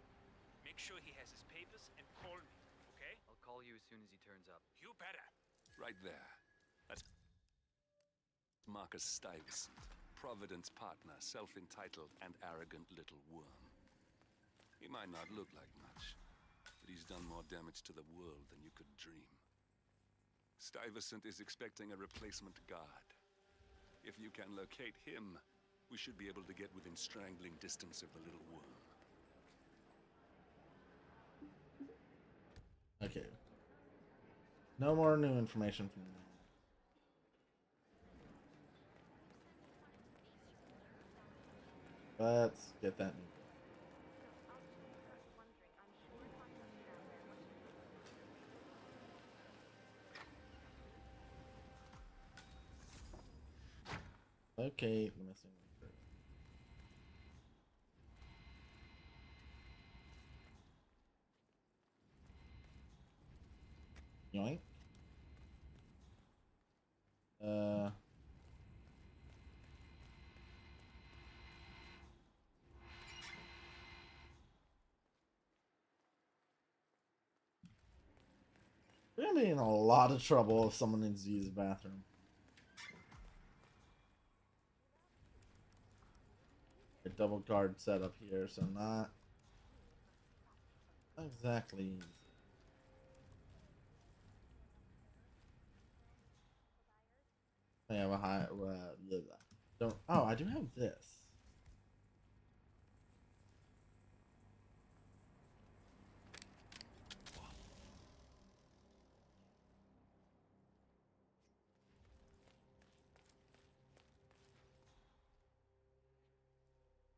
Make make sure he has his papers and call me, okay? I'll call you as soon as he turns up. You better. Right there. That's Marcus Stuyvesant, Providence partner, self-entitled and arrogant little worm. He might not look like much, but he's done more damage to the world than you could dream. Stuyvesant is expecting a replacement guard. If you can locate him, we should be able to get within strangling distance of the little worm. Okay. No more new information from me. Let's get that new. Okay, the missing record. Yoink. We're gonna be in a lot of trouble if someone needs to use the bathroom. A double guard setup here, so not exactly easy. I have a high. Don't. Oh, I do have this.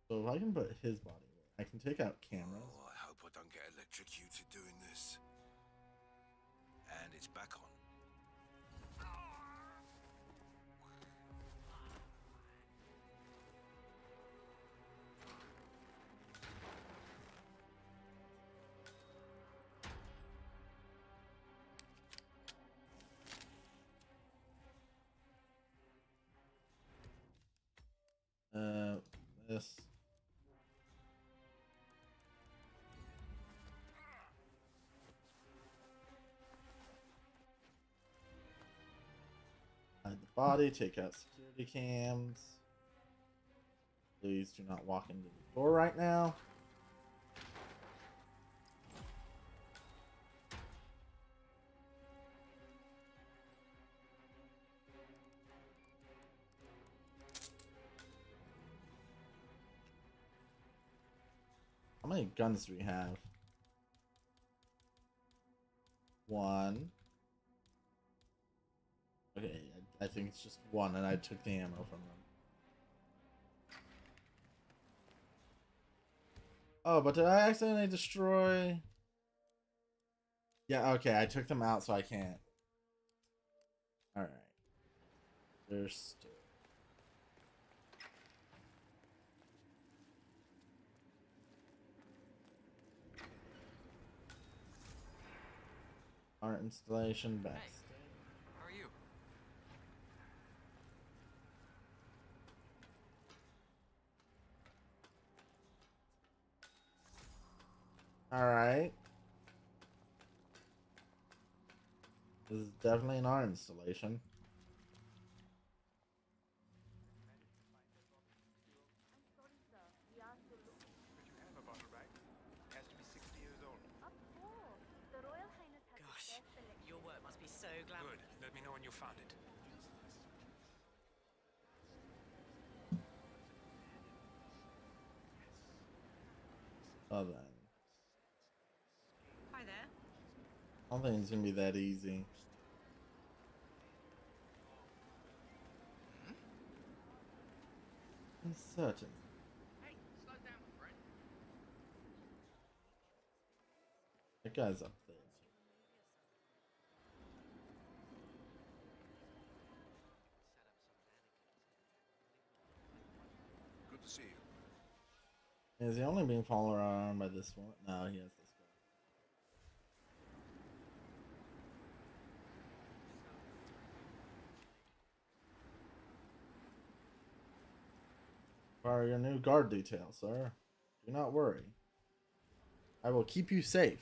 So if I can put his body, I can take out cameras. Oh, I hope I don't get electrocuted doing this. And it's back on. This. Hide the body, take out security cams. Please do not walk into the door right now. How many guns do we have? One. Okay, I think it's just one, and I took the ammo from them. Oh, but did I accidentally destroy? Yeah, okay, I took them out, so I can't. Alright. There's still. Art installation backstage. How are you? Alright. This is definitely an art installation. Gosh, your work must be so glamorous. Good. Let me know when you found it. Oh, then. Hi there. I don't think it's gonna be that easy. Uncertain. Hey, slow down, my friend. That guy's up there. Good to see you. Is he only being followed around by this one? No, he has this guy. For your new guard detail, sir. Do not worry. I will keep you safe.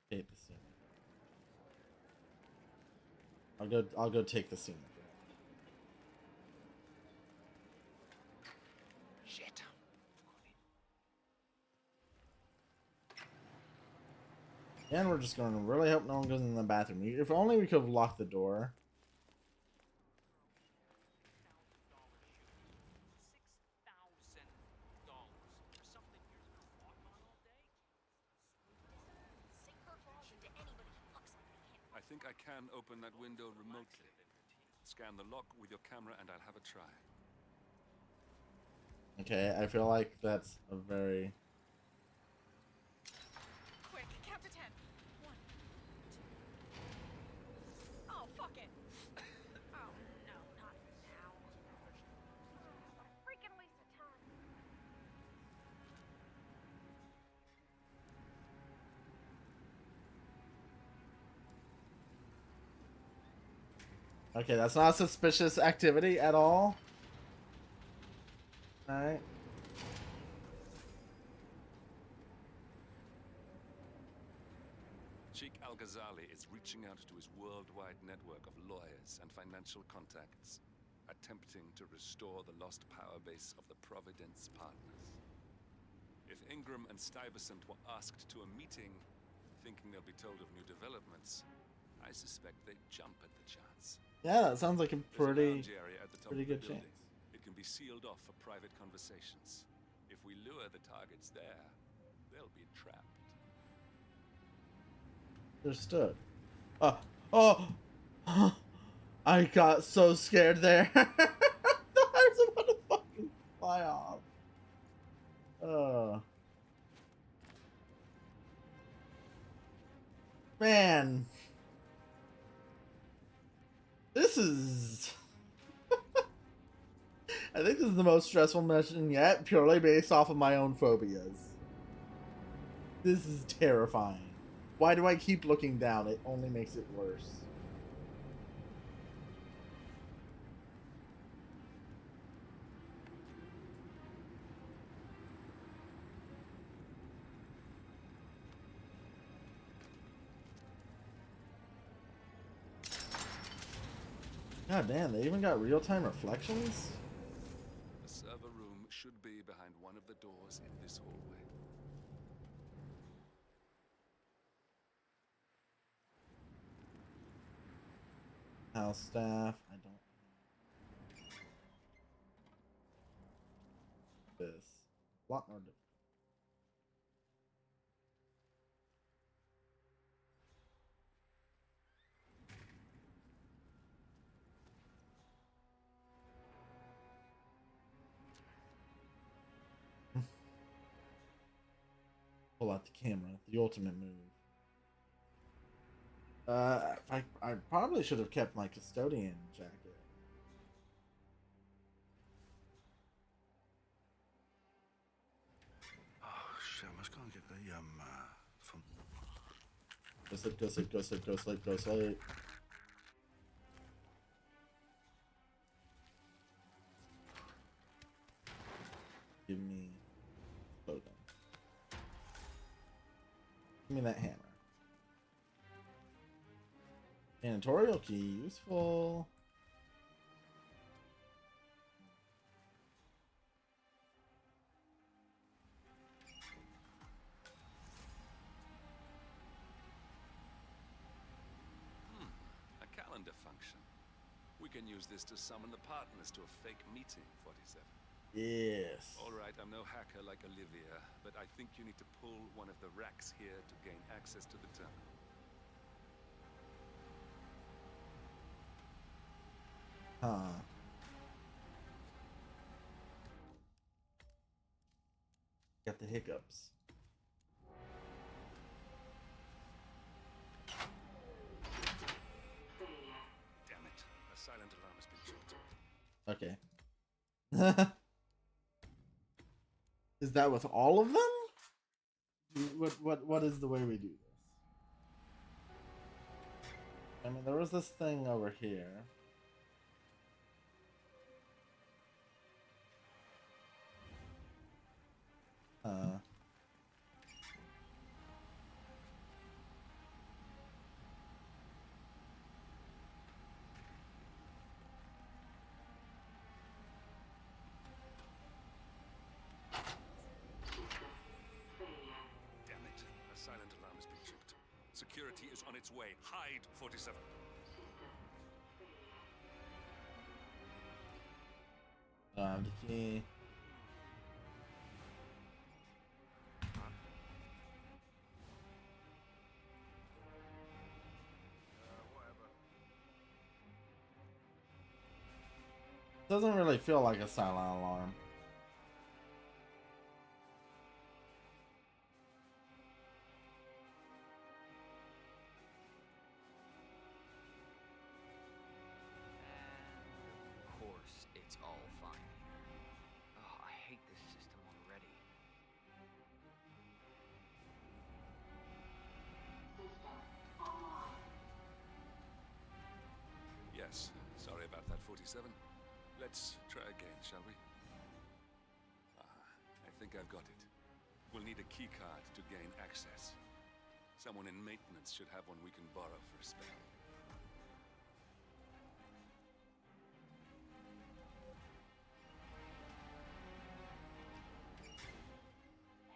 Take the scene. I'll go take the scene. Shit. And we're just going to really hope no one goes in the bathroom. If only we could have locked the door. I think I can open that window remotely. Scan the lock with your camera and I'll have a try. Okay, I feel like that's a very... Quick, count to 10. 1, 2. Oh, fuck it. Oh, no, not now. A freaking waste of time. Okay, that's not a suspicious activity at all. Alright. Sheikh Al-Ghazali is reaching out to his worldwide network of lawyers and financial contacts, attempting to restore the lost power base of the Providence Partners. If Ingram and Stuyvesant were asked to a meeting, thinking they'll be told of new developments, I suspect they'd jump at the chance. Yeah, that sounds like a pretty pretty good chance. It can be sealed off for private conversations. If we lure the targets there, they'll be trapped. Understood. Oh! I got so scared there. I was about to fucking fly off. Man. This is... I think this is the most stressful mission yet, purely based off of my own phobias. This is terrifying. Why do I keep looking down? It only makes it worse. God damn, they even got real-time reflections? The server room should be behind one of the doors in this hallway. House staff, I don't know. This. A lot more difficult. Pull out the camera, the ultimate move. I probably should have kept my custodian jacket. Oh shit! I must go and get the from. Go sleep, go sleep, go sleep, go sleep, go sleep. Give me clothing. Give me that hammer. Janitorial key, useful. A calendar function. We can use this to summon the partners to a fake meeting, 47. Yes. Alright, I'm no hacker like Olivia, but I think you need to pull one of the racks here to gain access to the terminal. Huh. Got the hiccups. Damn it. A silent alarm has been tripped. Okay. Is that with all of them? What is the way we do this? I mean, there was this thing over here. Damn it. A silent alarm has been tripped. Security is on its way. Hide, 47. The key. Doesn't really feel like a silent alarm. Of course, it's all fine here. Oh, I hate this system already. Yes, sorry about that, 47. Let's try again, shall we? I think I've got it. We'll need a key card to gain access. Someone in maintenance should have one we can borrow for a spell.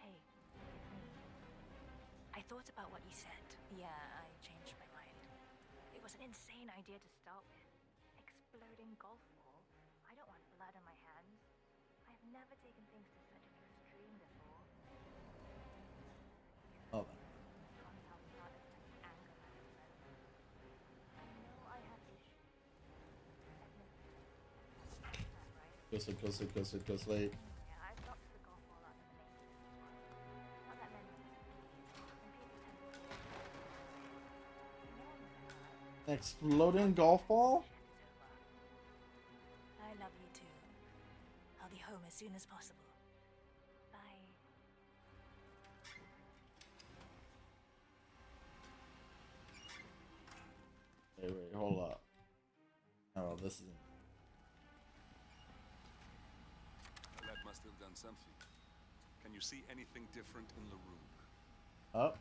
Hey, it's me. I thought about what you said. Yeah, I changed my mind. It was an insane idea to start with. Exploding golf ball. I don't want blood on my hands. I've never taken things to such an extreme before. Oh. Can't help but affect anger management. I know I have issues. Admit it. That, right? Go sleep. Yeah, I've dropped the golf ball out of the maintenance squad. Not that many. And people tend to say no one was hurt. Exploding golf ball? I love you too. I'll be home as soon as possible. Bye. Wait, hold up. Oh, this is. That must have done something. Can you see anything different in the room? Oh.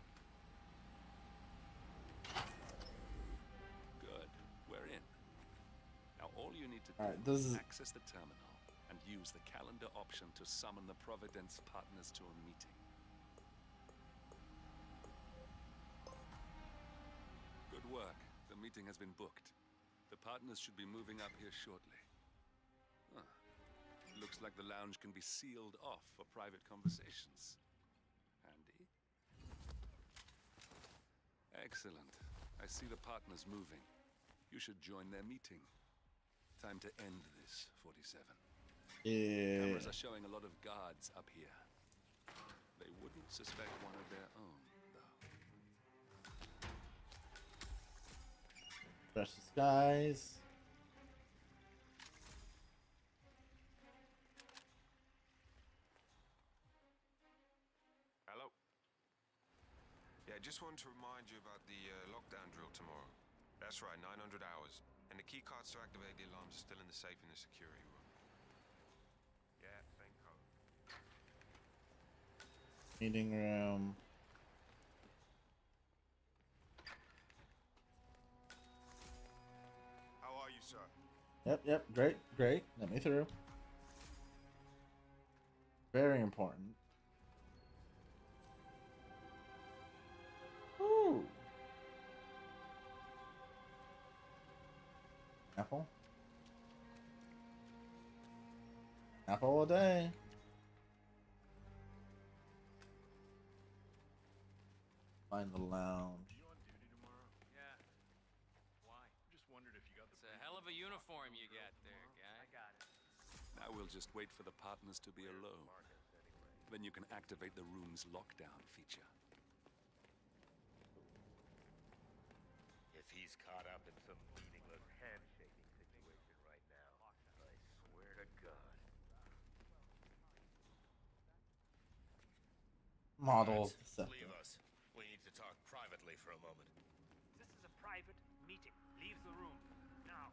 Good. We're in. Now all you need to Alright, do this is is. access the terminal and use the calendar option to summon the Providence partners to a meeting. Good work. The meeting has been booked. The partners should be moving up here shortly. Huh. Looks like the lounge can be sealed off for private conversations. Handy. Excellent. I see the partners moving. You should join their meeting. Time to end this, 47. Yeah. Cameras are showing a lot of guards up here. They wouldn't suspect one of their own, though. Fresh skies. Hello? Yeah, just wanted to remind you about the lockdown drill tomorrow. That's right, 900 hours. And the key cards to activate the alarms are still in the safe in the security room. Yeah, same code. Meeting room. How are you, sir? Yep, great. Let me through. Very important. Ooh. Apple. Apple a day. Find the lounge. You on duty tomorrow? Yeah. Why? Just wondered if you got the. It's a hell of a uniform you got there, guy. I got it. Now we'll just wait for the partners to be alone. Then you can activate the room's lockdown feature. If he's caught up in some meaningless handshaking situation right now, I swear to God. Model Right, deceptive. leave us. We need to talk privately for a moment. This is a private meeting. Leave the room. Now.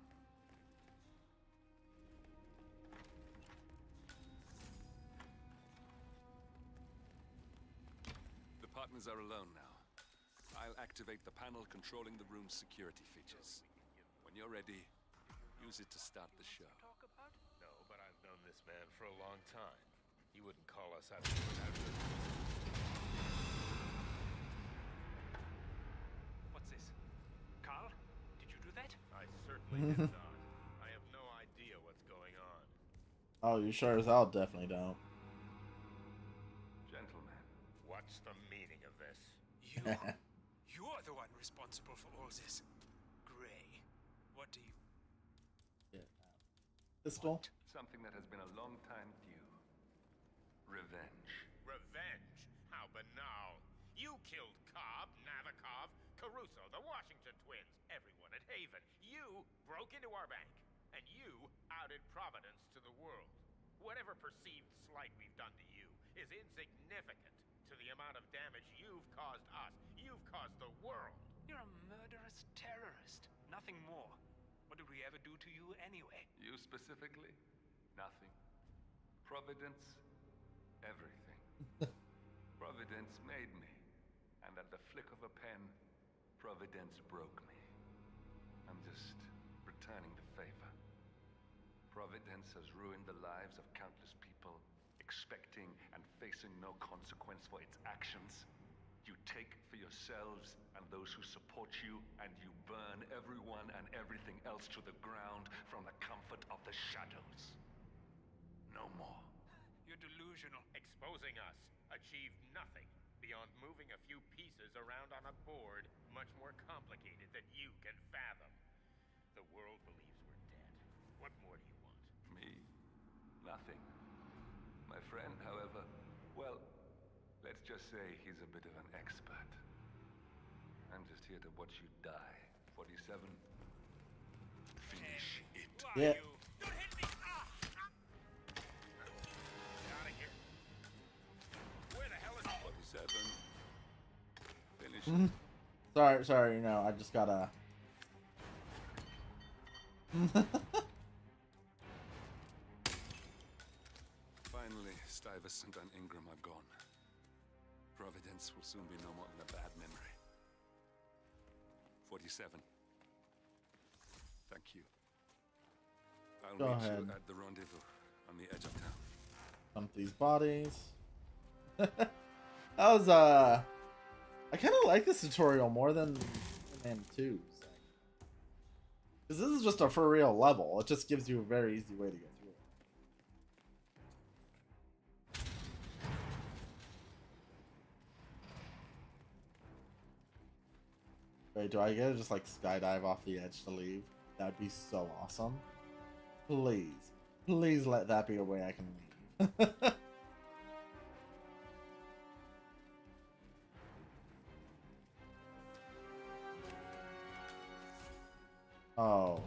The partners are alone now. I'll activate the panel controlling the room's security features. When you're ready, use it to start the show. No, but I've known this man for a long time. He wouldn't call us out without good reason. What's this? Carl, did you do that? I certainly did not. I have no idea what's going on. Oh, you sure as hell definitely don't. Gentlemen. What's the meaning of this? You're the one responsible for all this. Gray, what do you... Pistol. Something that has been a long time due. Revenge. Revenge? How banal. You killed Cobb, Navikov, Caruso, the Washington twins, everyone at Haven. You broke into our bank, and you outed Providence to the world. Whatever perceived slight we've done to you is insignificant to the amount of damage you've caused us. You've caused the world. You're a murderous terrorist. Nothing more. What did we ever do to you anyway? You specifically? Nothing. Providence? Everything. Providence made me. And at the flick of a pen, Providence broke me. I'm just returning the favor. Providence has ruined the lives of countless people, expecting and facing no consequence for its actions. You take for yourselves and those who support you, and you burn everyone and everything else to the ground from the comfort of the shadows. No more. You're delusional. Exposing us achieved nothing beyond moving a few pieces around on a board much more complicated than you can fathom. The world believes we're dead. What more do you want? Me? Nothing. My friend, however, well, let's just say he's a bit of an expert. I'm just here to watch you die. 47. Finish it. Yeah. Don't hit me! Get out of here. Where the hell is... 47. Finish it. Sorry, you know, I just gotta... Finally, Stuyvesant and Ingram are gone. Providence will soon be no more than a bad memory. 47. Thank you. I'll Go meet ahead. you at the rendezvous on the edge of town. Dump these bodies. That was, I kind of like this tutorial more than Hitman 2's. Because this is just a for real level. It just gives you a very easy way to get through it. Wait, do I get to just like skydive off the edge to leave? That'd be so awesome. Please. Please let that be a way I can leave. Oh.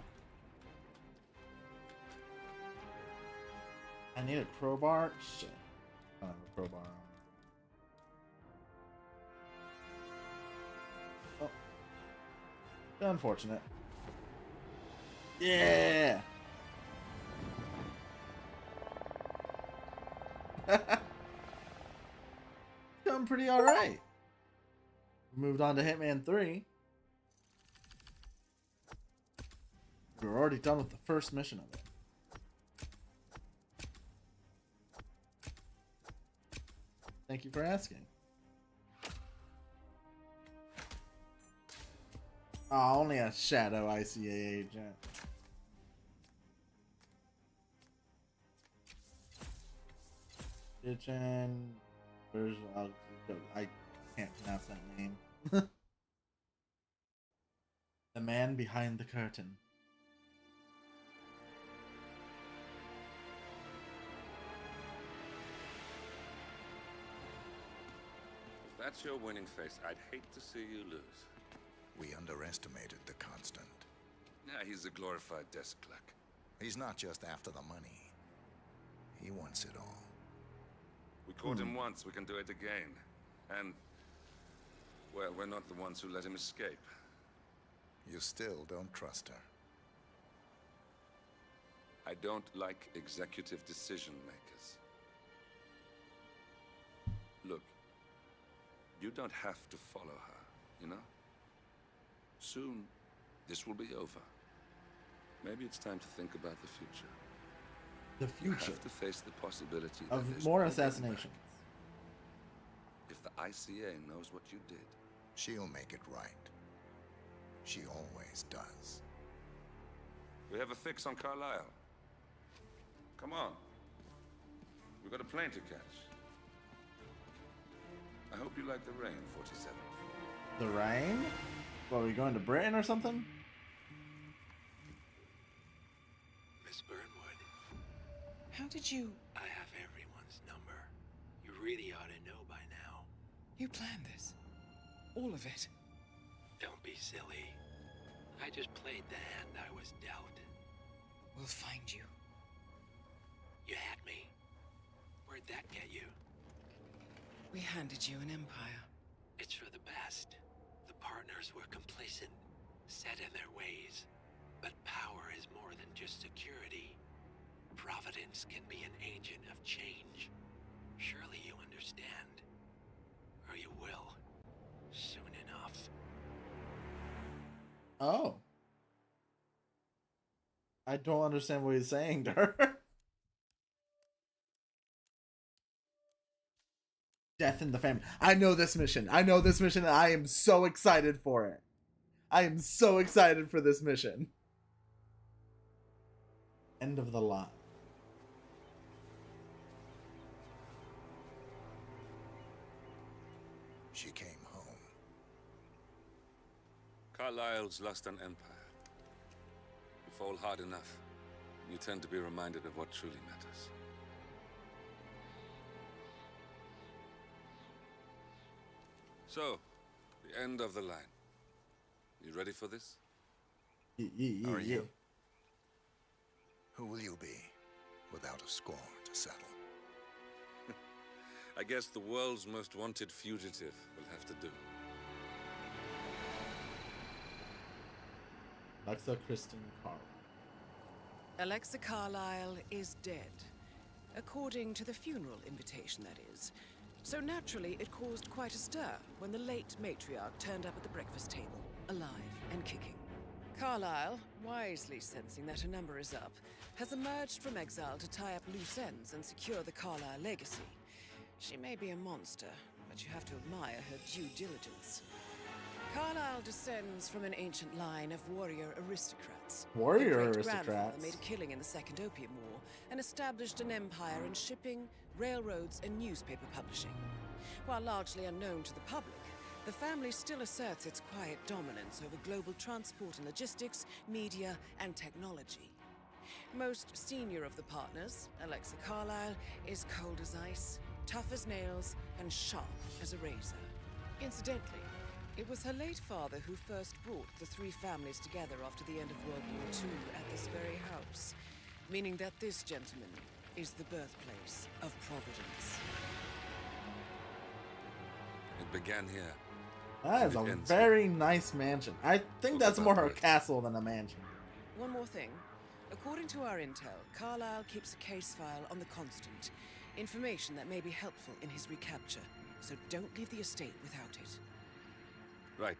I need a crowbar? Shit. I don't have a crowbar on. Oh. Unfortunate. Yeah! Done pretty alright. Moved on to Hitman 3. We were already done with the first mission of it. Thank you for asking. Oh, only a shadow ICA agent. Kitchen. Where's I can't pronounce that name. The man behind the curtain. If that's your winning face, I'd hate to see you lose. We underestimated the Constant. Yeah, he's a glorified desk clerk. He's not just after the money. He wants it all. We caught him once, we can do it again. And, well, we're not the ones who let him escape. You still don't trust her. I don't like executive decision makers. Look, you don't have to follow her, you know? Soon, this will be over. Maybe it's time to think about the future. The You future have to face the possibility that of there's more no going assassinations. back. If the ICA knows what you did, She'll make it right. She always does. we have a fix on Carlisle. Come on. We've got a plane to catch. I hope you like the rain, 47. The rain? What, are we going to Britain or something? Miss Burnwood, How did you... I have everyone's number. You really ought to know by now. You planned this? All of it? Don't be silly. I just played the hand I was dealt. We'll find you. You had me. Where'd that get you? We handed you an empire. It's for the best. The partners were complacent, set in their ways. But power is more than just security. Providence can be an agent of change. Surely you understand. Or you will. Soon enough. Oh. I don't understand what he's saying to her. Death in the family. I know this mission. I know this mission, and I am so excited for it. I am so excited for this mission. End of the line. She came home. Carlisle's lost an empire. You fall hard enough, you tend to be reminded of what truly matters. So, the end of the line. You ready for this? Are you? Who will you be without a score to settle? I guess the world's most wanted fugitive will have to do. Alexa Kristen Carl. Alexa Carlisle is dead. According to the funeral invitation, that is. So naturally, it caused quite a stir when the late matriarch turned up at the breakfast table, alive and kicking. Carlisle, wisely sensing that her number is up, has emerged from exile to tie up loose ends and secure the Carlisle legacy. She may be a monster, but you have to admire her due diligence. Carlisle descends from an ancient line of warrior aristocrats. Warrior Her great-grandfather aristocrats? made a killing in the Second Opium War and established an empire in shipping, railroads, and newspaper publishing. While largely unknown to the public, the family still asserts its quiet dominance over global transport and logistics, media, and technology. Most senior of the partners, Alexa Carlisle, is cold as ice, tough as nails, and sharp as a razor. Incidentally, it was her late father who first brought the three families together after the end of World War II at this very house, meaning that this gentleman is the birthplace of Providence. It began here. That is a very nice mansion. I think that's more a castle than a mansion. One more thing. According to our intel, Carlisle keeps a case file on the Constant. Information that may be helpful in his recapture. So don't leave the estate without it. Right.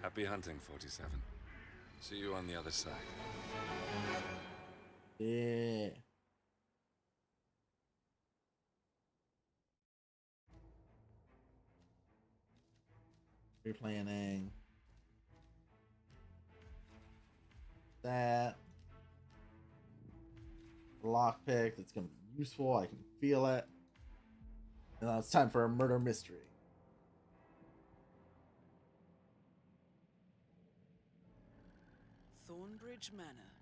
Happy hunting, 47. See you on the other side. Yeah. Replanning. That. Lockpick that's gonna be useful. I can feel it. And now it's time for a murder mystery. Thornbridge Manor.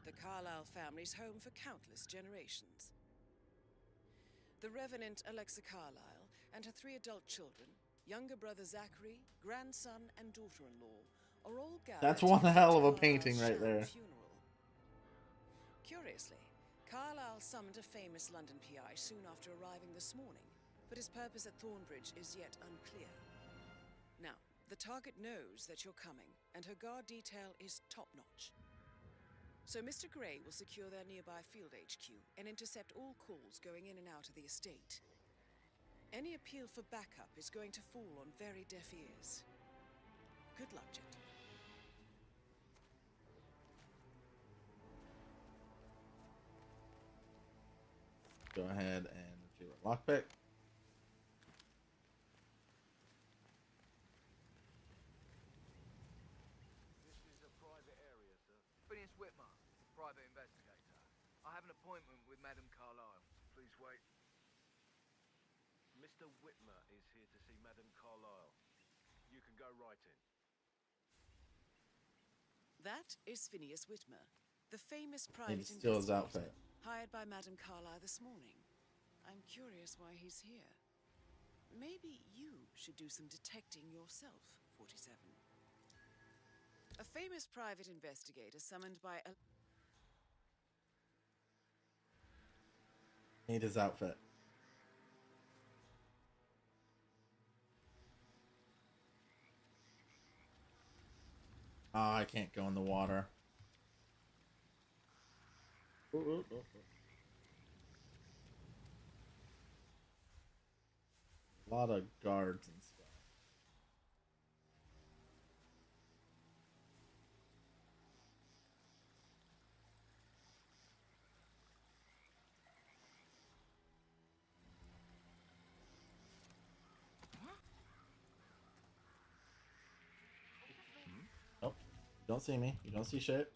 The Carlisle family's home for countless generations. The Revenant Alexa Carlisle and her 3 adult children, younger brother Zachary, grandson, and daughter-in-law, are all gathered. That's one hell of a painting right there. Funeral. Curiously, Carlisle summoned a famous London PI soon after arriving this morning, but his purpose at Thornbridge is yet unclear. Now, The target knows that you're coming, and her guard detail is top-notch. So Mr. Gray will secure their nearby field HQ and intercept all calls going in and out of the estate. Any appeal for backup is going to fall on very deaf ears. Good luck, gentlemen. Go ahead and retrieve a lockpick. This is a private area, sir. Phineas Whitmer, private investigator. I have an appointment with Madame Carlyle. Please wait. Mr. Whitmer is here to see Madame Carlyle. You can go right in. That is Phineas Whitmer, the famous private steal his investigator outfit. hired by Madame Carlyle this morning. I'm curious why he's here. Maybe you should do some detecting yourself, 47. A famous private investigator summoned by a... Need his outfit. Oh, I can't go in the water. Ooh, ooh, ooh, ooh. A lot of guards and stuff. Nope. You don't see me. You don't see shit.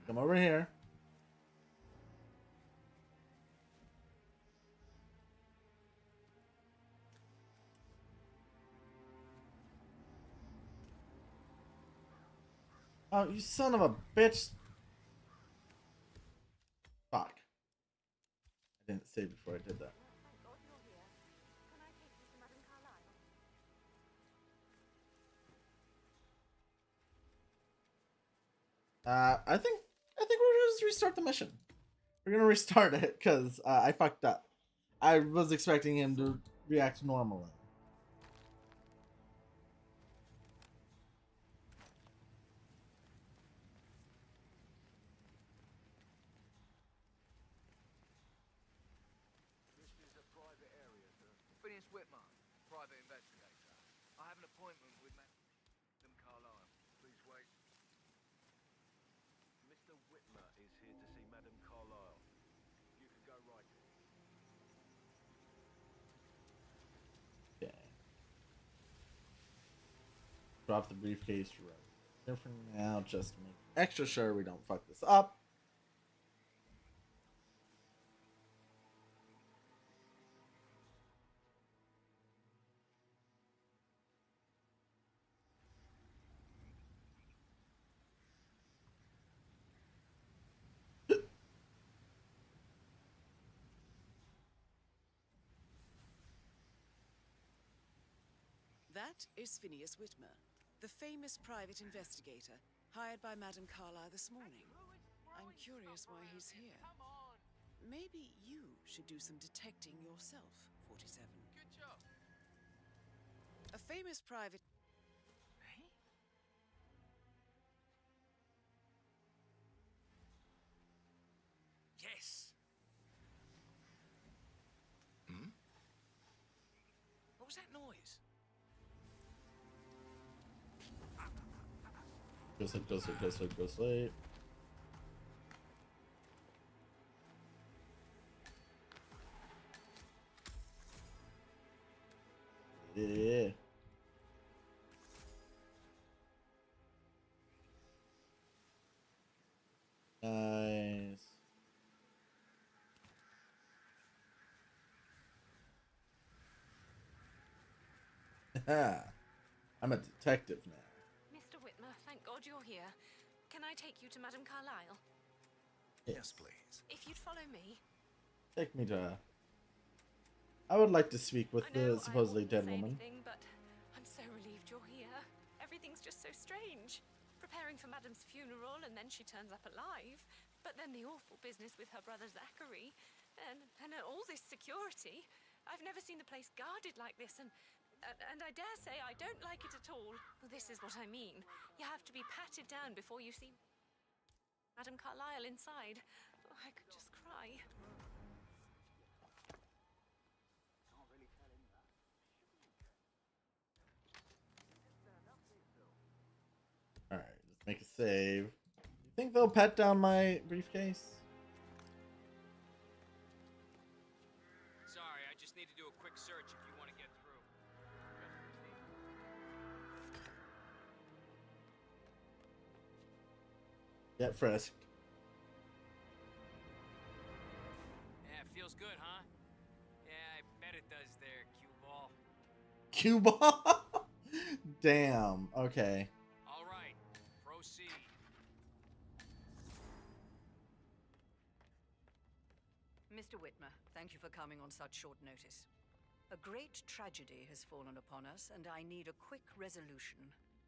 Come over here. Oh, you son of a bitch. Fuck. I didn't save before I did that. I think we're gonna just restart the mission. We're gonna restart it because I fucked up. I was expecting him to react normally. This is a private area, sir. Phineas Whitmer, private investigator. I have an appointment with Madame Carlyle. Please wait. Mr. Whitmer is here to see Madame Carlyle. You can go right in. Okay. Drop the briefcase right here for now, just to make extra sure we don't fuck this up. That is Phineas Whitmer, the famous private investigator hired by Madame Carlyle this morning. I'm curious why he's here. Maybe you should do some detecting yourself, 47. Good job. A famous private... Yes. Hmm? What was that noise? Go sleep, go sleep, go sleep, go sleep. Yeah. Nice. I'm a detective now. Mr. Whitmer, thank God you're here. Can I take you to Madame Carlyle? Yes, please. If you'd follow me. Take me to. I would like to speak with the supposedly dead woman. Anything, but I'm so relieved you're here. Everything's just so strange. Preparing for Madame's funeral, and then she turns up alive. But then the awful business with her brother Zachary, and all this security. I've never seen the place guarded like this, and And I dare say I don't like it at all. Well, this is what I mean. You have to be patted down before you see Madame Carlyle inside. Oh, I could just cry. All right, let's make a save. You think they'll pat down my briefcase? Sorry, I just need to do a quick search if you want to get through. Get frisked. Yeah, feels good, huh? Yeah, I bet it does there, cue ball. Cue ball? Damn. Okay. All right, proceed. Mr. Whitmer, thank you for coming on such short notice. A great tragedy has fallen upon us, and I need a quick resolution,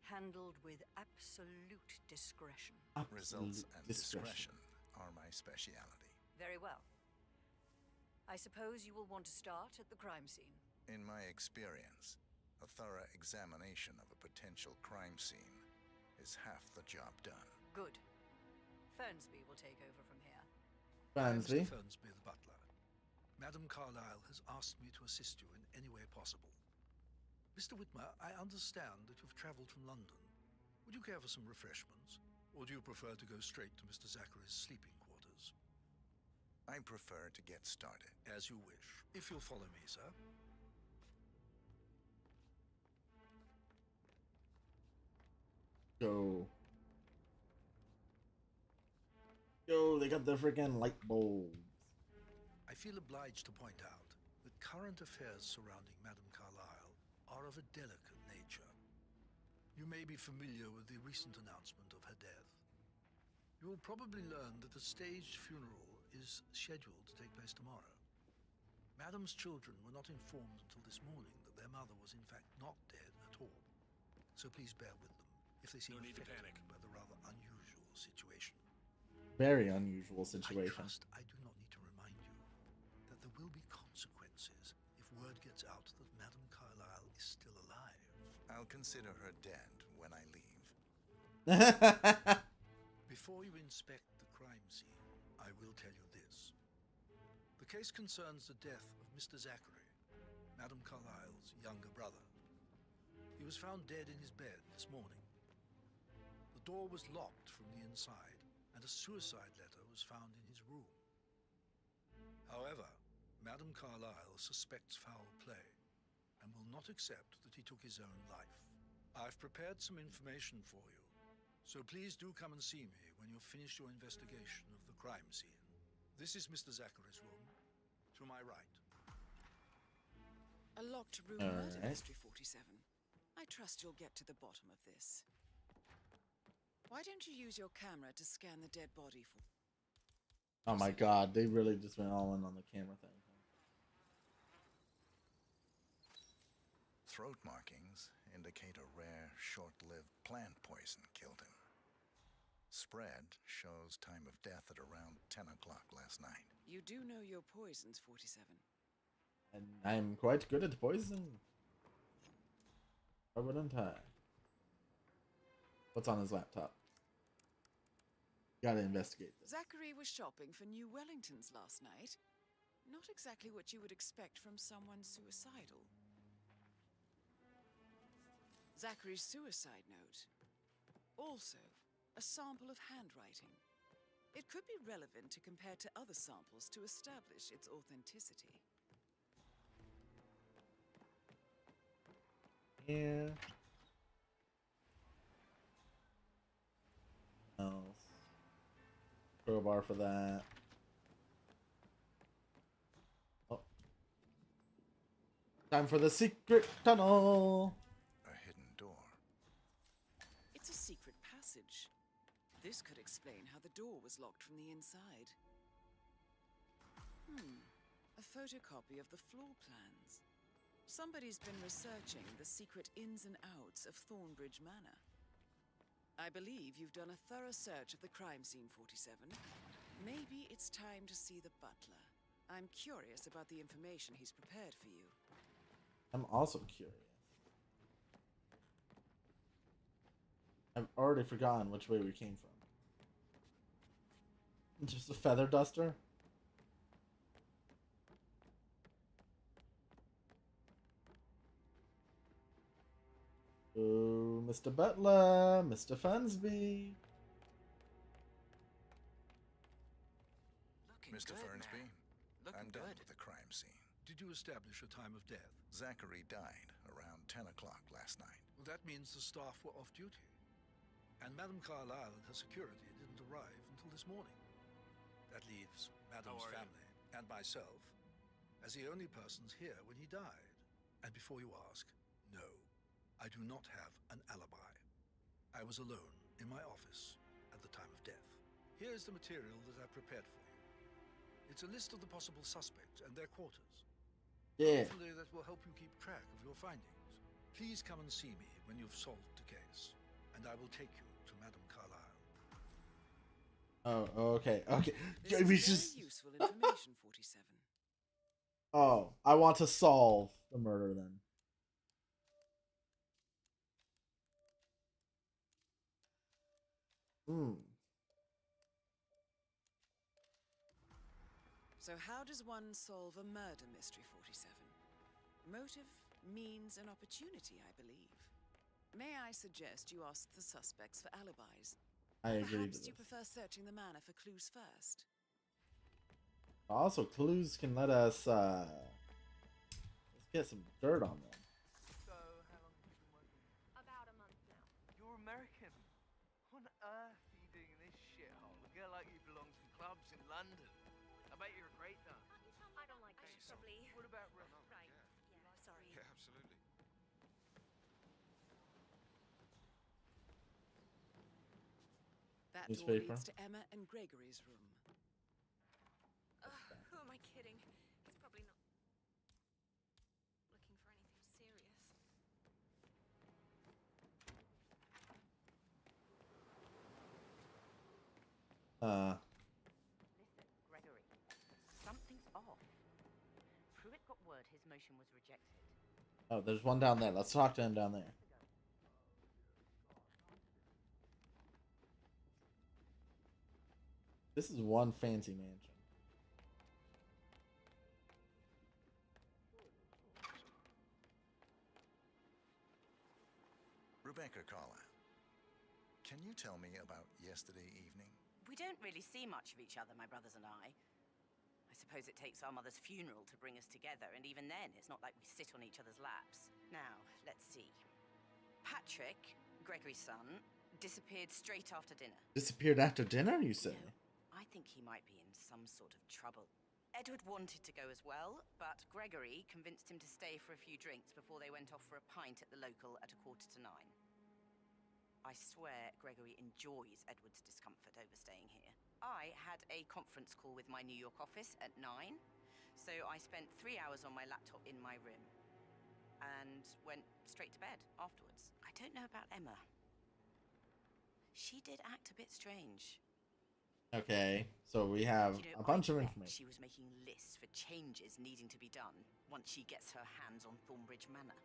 handled with absolute discretion. Results and discretion are my speciality. Very well. I suppose you will want to start at the crime scene. In my experience, a thorough examination of a potential crime scene is half the job done. Good. Fernsby will take over from here. Fernsby? Mr. Fernsby, the butler. Madame Carlyle has asked me to assist you in any way possible. Mr. Whitmer, I understand that you've traveled from London. Would you care for some refreshments? Or do you prefer to go straight to Mr. Zachary's sleeping quarters? I prefer to get started. As you wish. If you'll follow me, sir. Go. Yo, they got the freaking light bulbs. I feel obliged to point out that current affairs surrounding Madame Carlyle are of a delicate nature. You may be familiar with the recent announcement of her death. You will probably learn that a staged funeral is scheduled to take place tomorrow. Madame's children were not informed until this morning that their mother was in fact not dead at all. So please bear with them if they seem affected by the rather unusual situation. Very unusual situation. I trust I do not need to remind you that there will be consequences if word gets out that Madame Carlyle is still alive. I'll consider her dead when I leave. Before you inspect the crime scene, I will tell you this. The case concerns the death of Mr. Zachary, Madame Carlyle's younger brother. He was found dead in his bed this morning. The door was locked from the inside, and a suicide letter was found in his room. However, Madame Carlyle suspects foul play and will not accept that he took his own life. I've prepared some information for you, so please do come and see me when you've finished your investigation of the crime scene. This is Mr. Zachary's room, to my right. A locked room All murder right. mystery 47. I trust you'll get to the bottom of this. Why don't you use your camera to scan the dead body for... Oh my god, they really just went all in on the camera thing. Throat markings indicate a rare, short-lived plant poison killed him. Spread shows time of death at around 10 o'clock last night. You do know your poisons, 47. And I'm quite good at poison. Why wouldn't I? What's on his laptop? Gotta investigate this. Zachary was shopping for new Wellingtons last night. Not exactly what you would expect from someone suicidal. Zachary's suicide note. Also, a sample of handwriting. It could be relevant to compare to other samples to establish its authenticity. Yeah. Else. Crowbar for that. Oh. Time for the secret tunnel. A hidden door. It's a secret passage. This could explain how the door was locked from the inside. A photocopy of the floor plans. Somebody's been researching the secret ins and outs of Thornbridge Manor. I believe you've done a thorough search of the crime scene, 47. Maybe it's time to see the butler. I'm curious about the information he's prepared for you. I'm also curious. I've already forgotten which way we came from. Just a feather duster? Oh, Mr. Butler, Mr. Funsby. Mr. Fernsby, I'm done with the crime scene. Did you establish a time of death? Zachary died around 10 o'clock last night. Well, that means the staff were off duty. And Madame Carlyle and her security didn't arrive until this morning. That leaves Madame's family and myself as the only persons here when he died. And before you ask, no, I do not have an alibi. I was alone in my office at the time of death. Here's the material that I prepared for you. It's a list of the possible suspects and their quarters. Yeah. Hopefully that will help you keep track of your findings. Please come and see me when you've solved the case, and I will take you to Madame Carlyle. Oh, okay, okay. This is very useful information, 47. Oh, I want to solve the murder then. So how does one solve a murder mystery, 47? Motive, means, and opportunity, I believe. May I suggest you ask the suspects for alibis? I agree Perhaps to you this. prefer searching the manor for clues first. Also, clues can let us let's get some dirt on them. So, how long have you been working? About a month now. You're American. What on earth are you doing in this shithole? A girl like you belongs in clubs in London. I bet you're a great dancer. I don't like that. Probably. What about Right. Yeah. Sorry. Yeah, absolutely. That door Newspaper. leads to Emma and Gregory's room. Who am I kidding? He's probably not looking for anything serious. Listen, Gregory. Something's off. Pruitt got word his motion was rejected. Oh, there's one down there. Let's talk to him down there. This is one fancy mansion. Rebecca Carlyle, can you tell me about yesterday evening? We don't really see much of each other, my brothers and I. I suppose it takes our mother's funeral to bring us together, and even then, it's not like we sit on each other's laps. Now, let's see. Patrick, Gregory's son, disappeared straight after dinner. Disappeared after dinner, you say? I think he might be in some sort of trouble. Edward wanted to go as well, but Gregory convinced him to stay for a few drinks before they went off for a pint at the local at 9:15. I swear Gregory enjoys Edward's discomfort overstaying here. I had a conference call with my New York office at 9, so I spent 3 hours on my laptop in my room and went straight to bed afterwards. I don't know about Emma. She did act a bit strange. Okay, so we have You know, a bunch I of bet information. She was making lists for changes needing to be done once she gets her hands on Thornbridge Manor.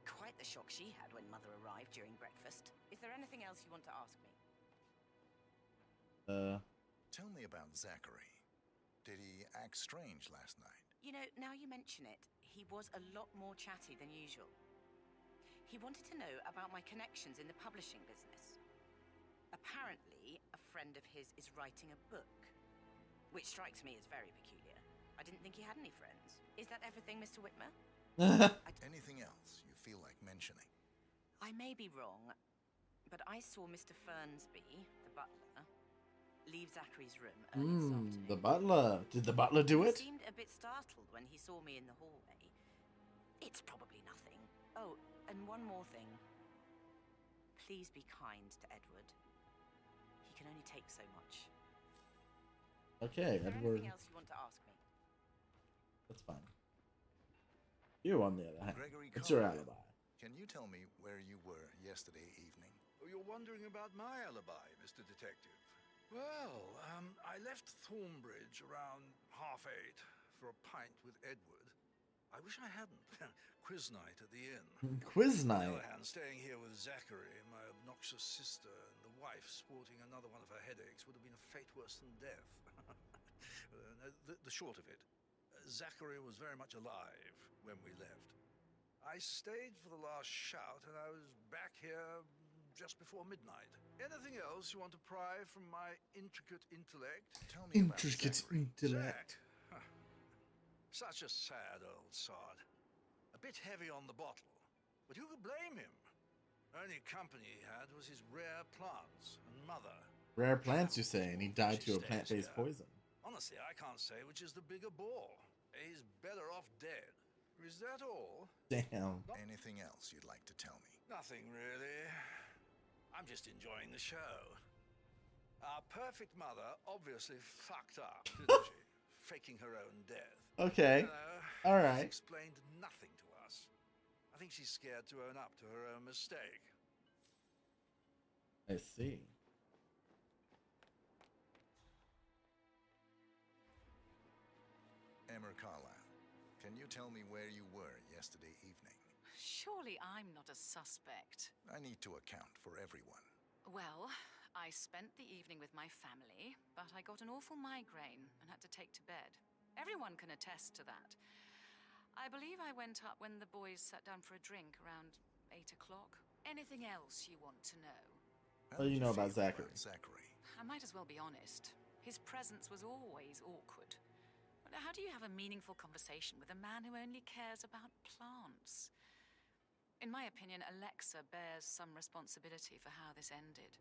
Quite the shock she had when Mother arrived during breakfast. Is there anything else you want to ask me? Tell me about Zachary. Did he act strange last night? You know, now you mention it, he was a lot more chatty than usual. He wanted to know about my connections in the publishing business. Apparently, a friend of his is writing a book, which strikes me as very peculiar. I didn't think he had any friends. Is that everything, Mr. Whitmer? Anything else you feel like mentioning? I may be wrong, but I saw Mr. Fernsby, the butler, leave Zachary's room early this afternoon. The butler. Did the butler do it? He seemed a bit startled when he saw me in the hallway. It's probably nothing. Oh, and one more thing. Please be kind to Edward. He can only take so much. Okay, Is there Edward. anything else you want to ask me? That's fine. You, on the other hand, Gregory what's your Carlyle, alibi? Can you tell me where you were yesterday evening? Oh, you're wondering about my alibi, Mr. Detective. Well, I left Thornbridge around 8:30 for a pint with Edward. I wish I hadn't. Quiz night at the inn. Quiz On the night. other hand, staying here with Zachary, my obnoxious sister, and the wife sporting another one of her headaches would have been a fate worse than death. The short of it, Zachary was very much alive when we left. I stayed for the last shout, and I was back here just before midnight. Anything else you want to pry from my intricate intellect? Tell me about Intricate Zachary. intellect. Huh. Such a sad old sod. A bit heavy on the bottle, but who could blame him? Only company he had was his rare plants and mother. Rare plants, you say, and he died to a plant-based poison. Honestly, I can't say which is the bigger bore. He's better off dead. Is that all? Damn. Anything else you'd like to tell me? Nothing really. I'm just enjoying the show. Our perfect mother obviously fucked up, didn't she? Faking her own death. Okay. All right. She's explained nothing to us. I think she's scared to own up to her own mistake. I see. Emmer Carlisle, can you tell me where you were yesterday evening? Surely I'm not a suspect. I need to account for everyone. Well, I spent the evening with my family, but I got an awful migraine and had to take to bed. Everyone can attest to that. I believe I went up when the boys sat down for a drink around 8 o'clock. Anything else you want to know? What do you know about Zachary? I might as well be honest. His presence was always awkward. But how do you have a meaningful conversation with a man who only cares about plants? In my opinion, Alexa bears some responsibility for how this ended.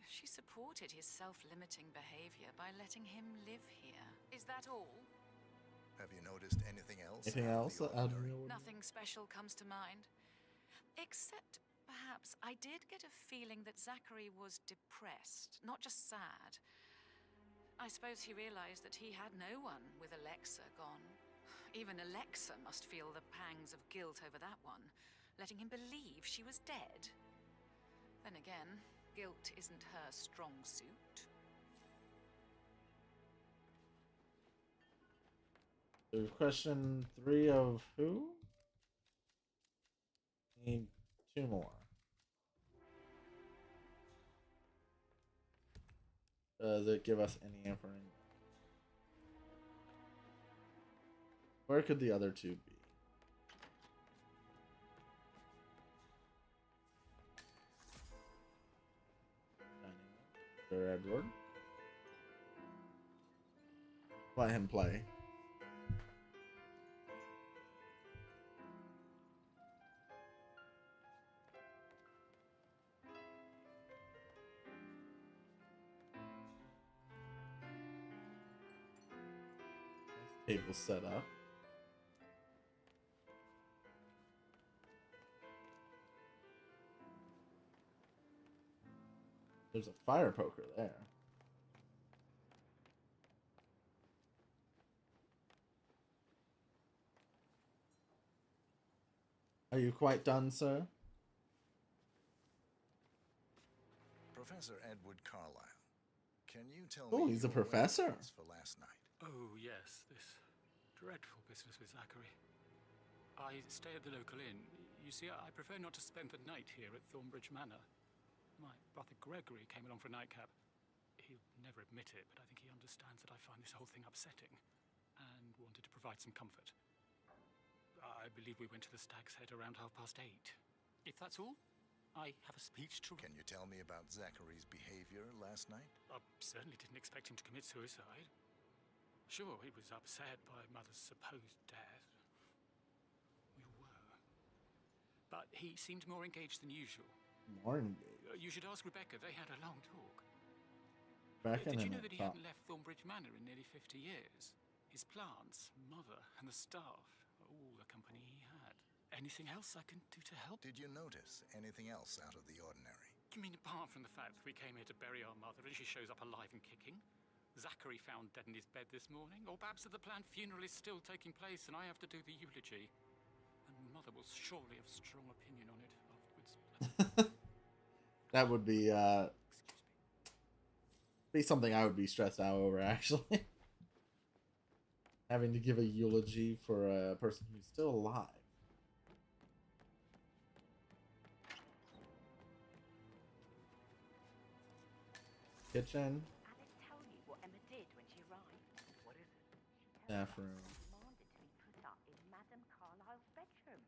She supported his self-limiting behavior by letting him live here. Is that all? Have you noticed anything else? Anything else? Nothing special comes to mind. Except, perhaps, I did get a feeling that Zachary was depressed, not just sad. I suppose he realized that he had no one with Alexa gone. Even Alexa must feel the pangs of guilt over that one, letting him believe she was dead. Then again, guilt isn't her strong suit. So question 3 of who? Need 2 more. Does it give us any information? Where could the other 2 be? Sir Edward. Let him play. Table set up. There's a fire poker there. Are you quite done, sir? Professor Edward Carlisle, can you tell Oh, me he's a your professor. whereabouts for last night? Oh, yes, this dreadful business with Zachary. I stay at the local inn. You see, I prefer not to spend the night here at Thornbridge Manor. My brother Gregory came along for a nightcap. He'll never admit it, but I think he understands that I find this whole thing upsetting and wanted to provide some comfort. I believe we went to the Stag's Head around 8:30. If that's all, I have a speech to... Can you tell me about Zachary's behavior last night? I certainly didn't expect him to commit suicide. Sure, he was upset by Mother's supposed death. We were. But he seemed more engaged than usual. More engaged. You should ask Rebecca. They had a long talk. Rebecca Did you and know that he talk. hadn't left Thornbridge Manor in nearly 50 years? His plants, Mother, and the staff are all the company he had. Anything else I can do to help? Did you notice anything else out of the ordinary? You mean apart from the fact that we came here to bury our mother and she shows up alive and kicking? Zachary found dead in his bed this morning? Or perhaps that the planned funeral is still taking place and I have to do the eulogy? And Mother will surely have strong opinion on it afterwards. That would be something I would be stressed out over, actually. having to give a eulogy for a person who's still alive. Kitchen. Alice tell you what Emma did when she arrived? What is it? Staff room. Demanded to be put up in Madame Carlyle's bedroom.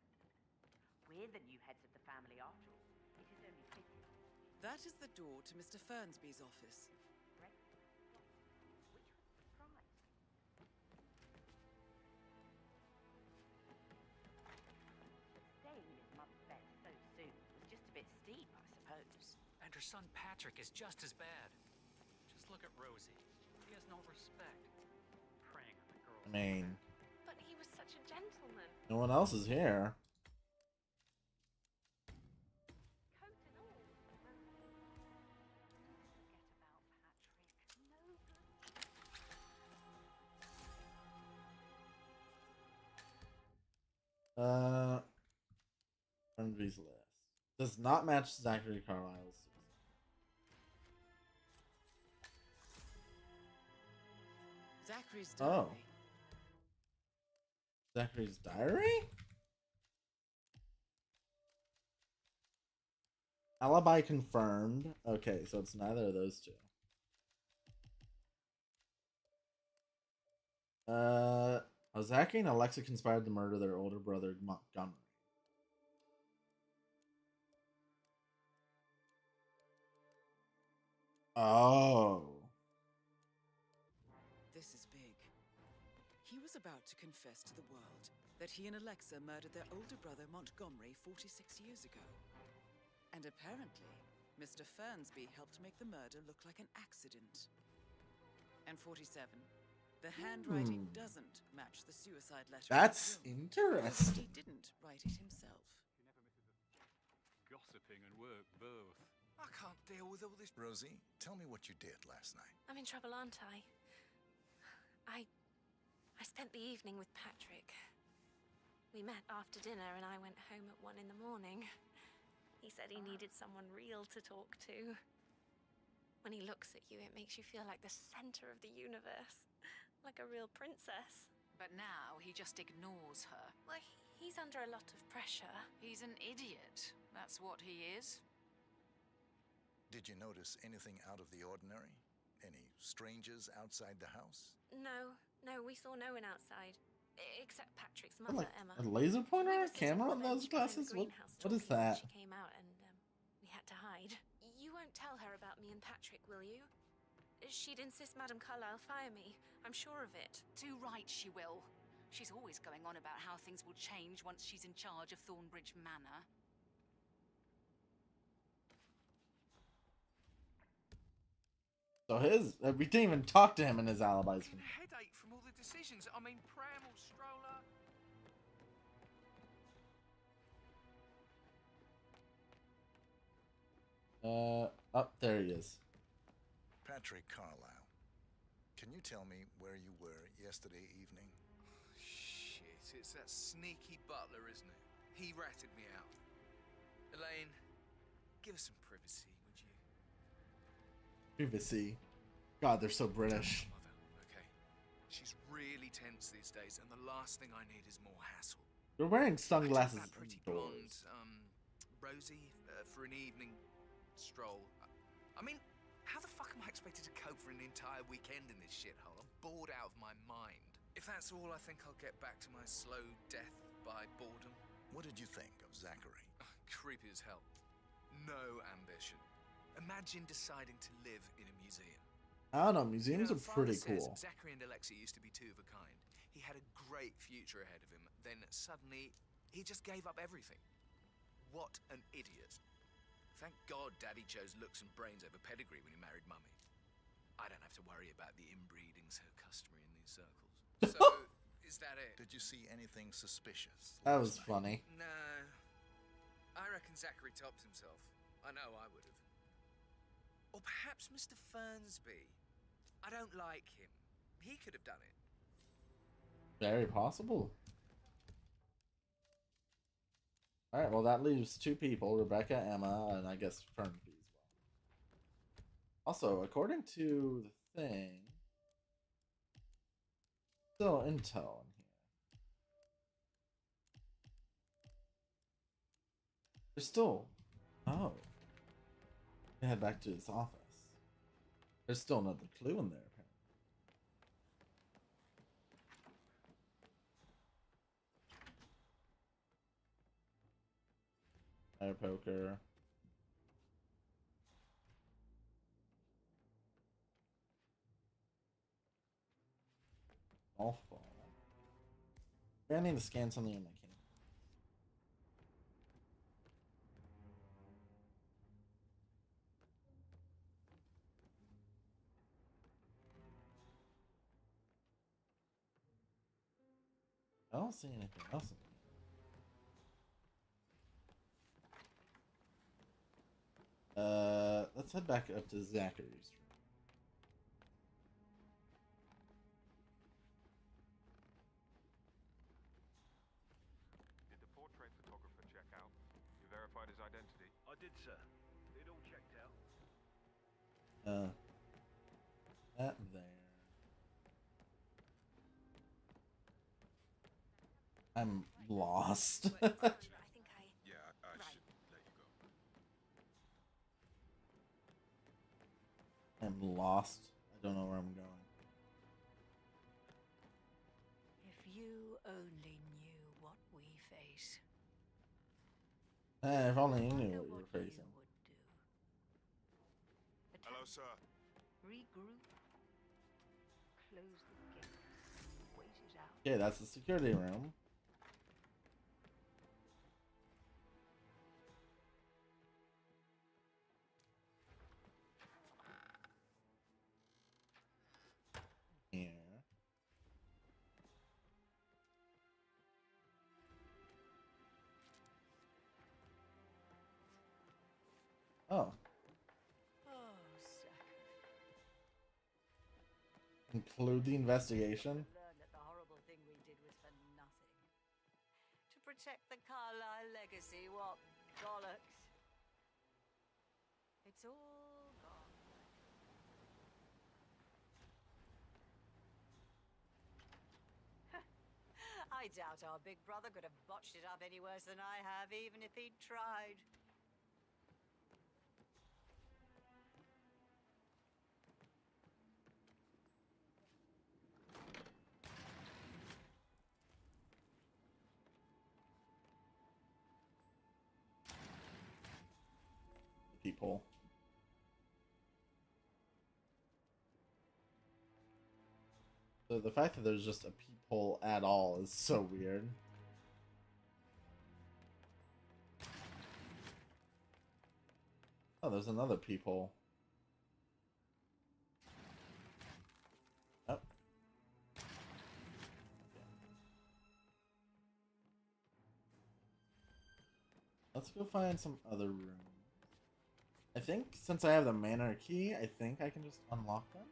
We're the new heads of the family after all. It is only fitting. That is the door to Mr. Fernsby's office. Breakfast, which was the surprise. Staying in his mother's bed so soon was just a bit steep, I suppose. And her son Patrick is just as bad. Just look at Rosie. He has no respect. Preying on the girls. I mean, But he was such a gentleman. no one else is here. Coat and all. Forget about Patrick. No good. Fernsby's list does not match Zachary Carlisle's. Zachary's diary. Oh. Zachary's diary? Alibi confirmed. Okay, so it's neither of those two. Zachary and Alexa conspired to murder their older brother Montgomery. Oh. This is big. He was about to confess to the world that he and Alexa murdered their older brother Montgomery 46 years ago. And apparently, Mr. Fernsby helped make the murder look like an accident. And 47. The handwriting doesn't match the suicide letter. That's interesting. He didn't write it himself. Gossiping and work both. I can't deal with all this. Rosie, tell me what you did last night. I'm in trouble, aren't I? I spent the evening with Patrick. We met after dinner and I went home at 1 in the morning. He said he needed someone real to talk to. When he looks at you, it makes you feel like the center of the universe. Like a real princess. But now he just ignores her. Well, he's under a lot of pressure. He's an idiot. That's what he is. Did you notice anything out of the ordinary? Any strangers outside the house? No, we saw no one outside. Except Patrick's What, mother, like Emma. a laser pointer We or were a sitting camera on on the those bench behind the glasses? greenhouse What is talking when that? She came out and we had to hide. You won't tell her about me and Patrick, will you? She'd insist Madame Carlyle fire me. I'm sure of it. Too right she will. She's always going on about how things will change once she's in charge of Thornbridge Manor. So we didn't even talk to him in his alibis. Headache from all the decisions. I mean, Pram or Stroller. Oh, there he is. Patrick Carlyle. Can you tell me where you were yesterday evening? Shit, it's that sneaky butler, isn't it? He ratted me out. Elaine, give us some privacy, would you? Privacy. God, they're so British. Mother, okay? She's really tense these days, and the last thing I need is more hassle. They're wearing sunglasses That pretty indoors. blonde, Rosie, for an evening stroll. I mean, how the fuck am I expected to cope for an entire weekend in this shithole? I'm bored out of my mind. If that's all, I think I'll get back to my slow death by boredom. What did you think of Zachary? Creepy as hell. No ambition. Imagine deciding to live in a museum. I don't know, museums are Father pretty says cool. Zachary and Alexa used to be two of a kind. He had a great future ahead of him. Then suddenly, he just gave up everything. What an idiot. Thank God Daddy chose looks and brains over pedigree when he married Mummy. I don't have to worry about the inbreeding so customary in these circles. So, is that it? Did you see anything suspicious? That was funny. No. I reckon Zachary topped himself. I know I would have. Or perhaps Mr. Fernsby. I don't like him. He could have done it. Very possible. Alright, well that leaves two people, Rebecca, Emma, and I guess Fernsby as well. Also, according to the thing... Still intel in here. There's still. Oh. Head back to his office. There's still another clue in there, apparently. Fire poker. Golf ball. I need to scan something in my camera. I don't see anything else in here. Let's head back up to Zachary's room. Did the portrait photographer check out? You verified his identity? I did, sir. It all checked out. That there. I'm lost. Yeah, I should let you go. I'm lost. I don't know where I'm going. If you only knew what we face. If only you knew what you were facing. Hello, sir. Regroup. Close the gates. Wait it out. Okay, that's the security room. Here. Oh. Conclude the investigation. Learned that the horrible thing we did was for nothing. To protect the Carlyle legacy, what bollocks. It's all gone. I doubt our big brother could have botched it up any worse than I have, even if he'd tried. People. So the fact that there's just a peephole at all is so weird. Oh, there's another peephole. Oh. Okay. Let's go find some other rooms. I think since I have the manor key, I think I can just unlock them.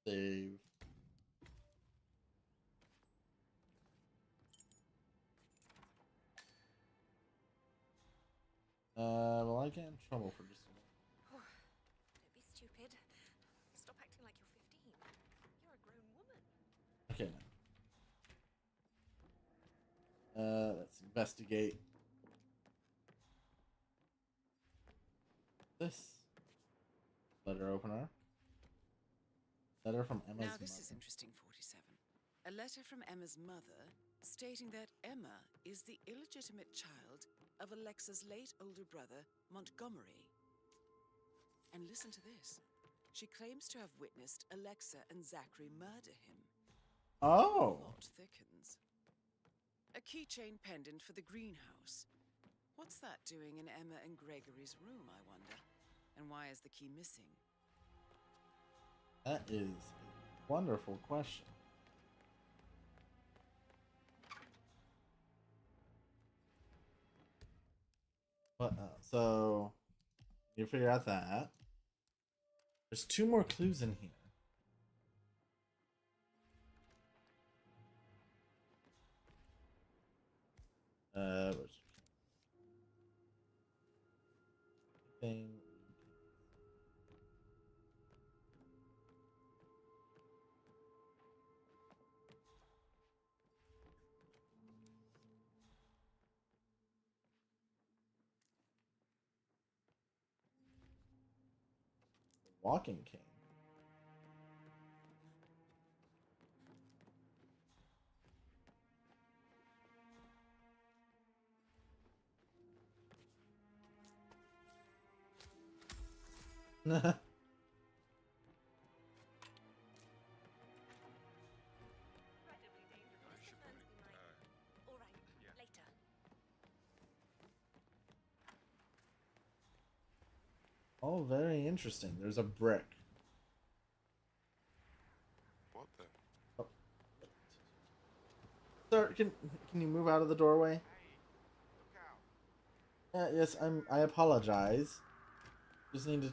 Save. Well, I get in trouble for just a minute. Don't be stupid. Stop acting like you're 15. You're a grown woman. Okay, now. Let's investigate this letter opener. Letter from Emma's Now this mother. is interesting, 47. A letter from Emma's mother stating that Emma is the illegitimate child of Alexa's late older brother, Montgomery. And listen to this. She claims to have witnessed Alexa and Zachary murder him. Oh. The plot thickens. A keychain pendant for the greenhouse. What's that doing in Emma and Gregory's room, I wonder? And why is the key missing? That is a wonderful question. But so you figure out that there's 2 more clues in here. Walking cane. All right, later. Oh, very interesting. There's a brick. What the? Oh. Sir, can you move out of the doorway? Yes, I apologize. Just need to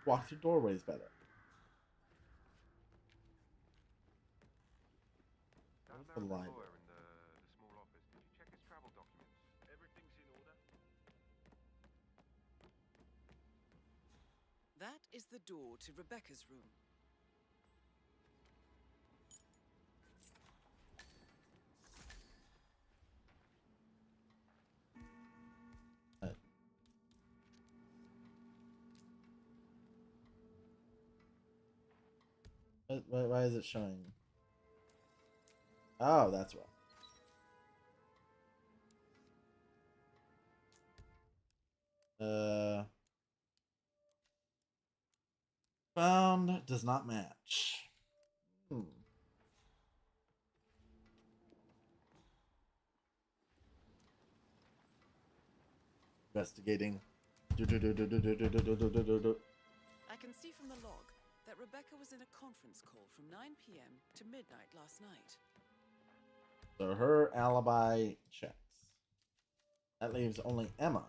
walk through doorways better. Where's the library? In the small office. Did you check his travel documents? Everything's in order. That is the door to Rebecca's room. Why is it showing? Oh, that's why. Found does not match. Investigating. I can see from the log that Rebecca was in a conference call from 9 p.m. to midnight last night. So her alibi checks. That leaves only Emma.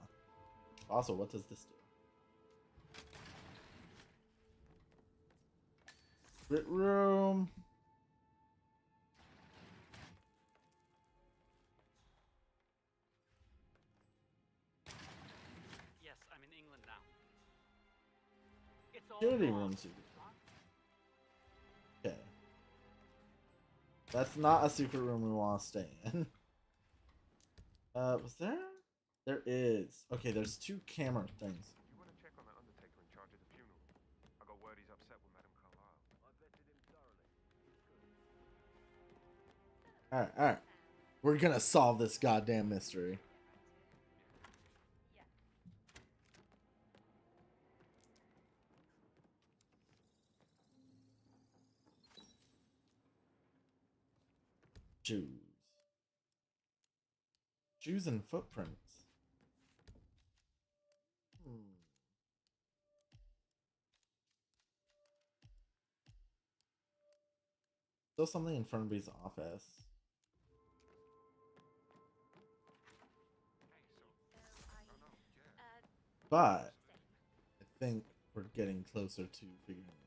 Also, what does this do? Secret room. Yes, I'm in England now. It's all Security gone. room secret. Okay. That's not a secret room we want to stay in. Was there? There is. Okay, there's two camera things. You want to check on that undertaker in charge of the funeral? I got word he's upset with Madame Carlyle. I vetted him thoroughly. He's good. Alright. We're gonna solve this goddamn mystery. Shoes. Shoes and footprints. Still something in Fernby's office. But I think we're getting closer to figuring it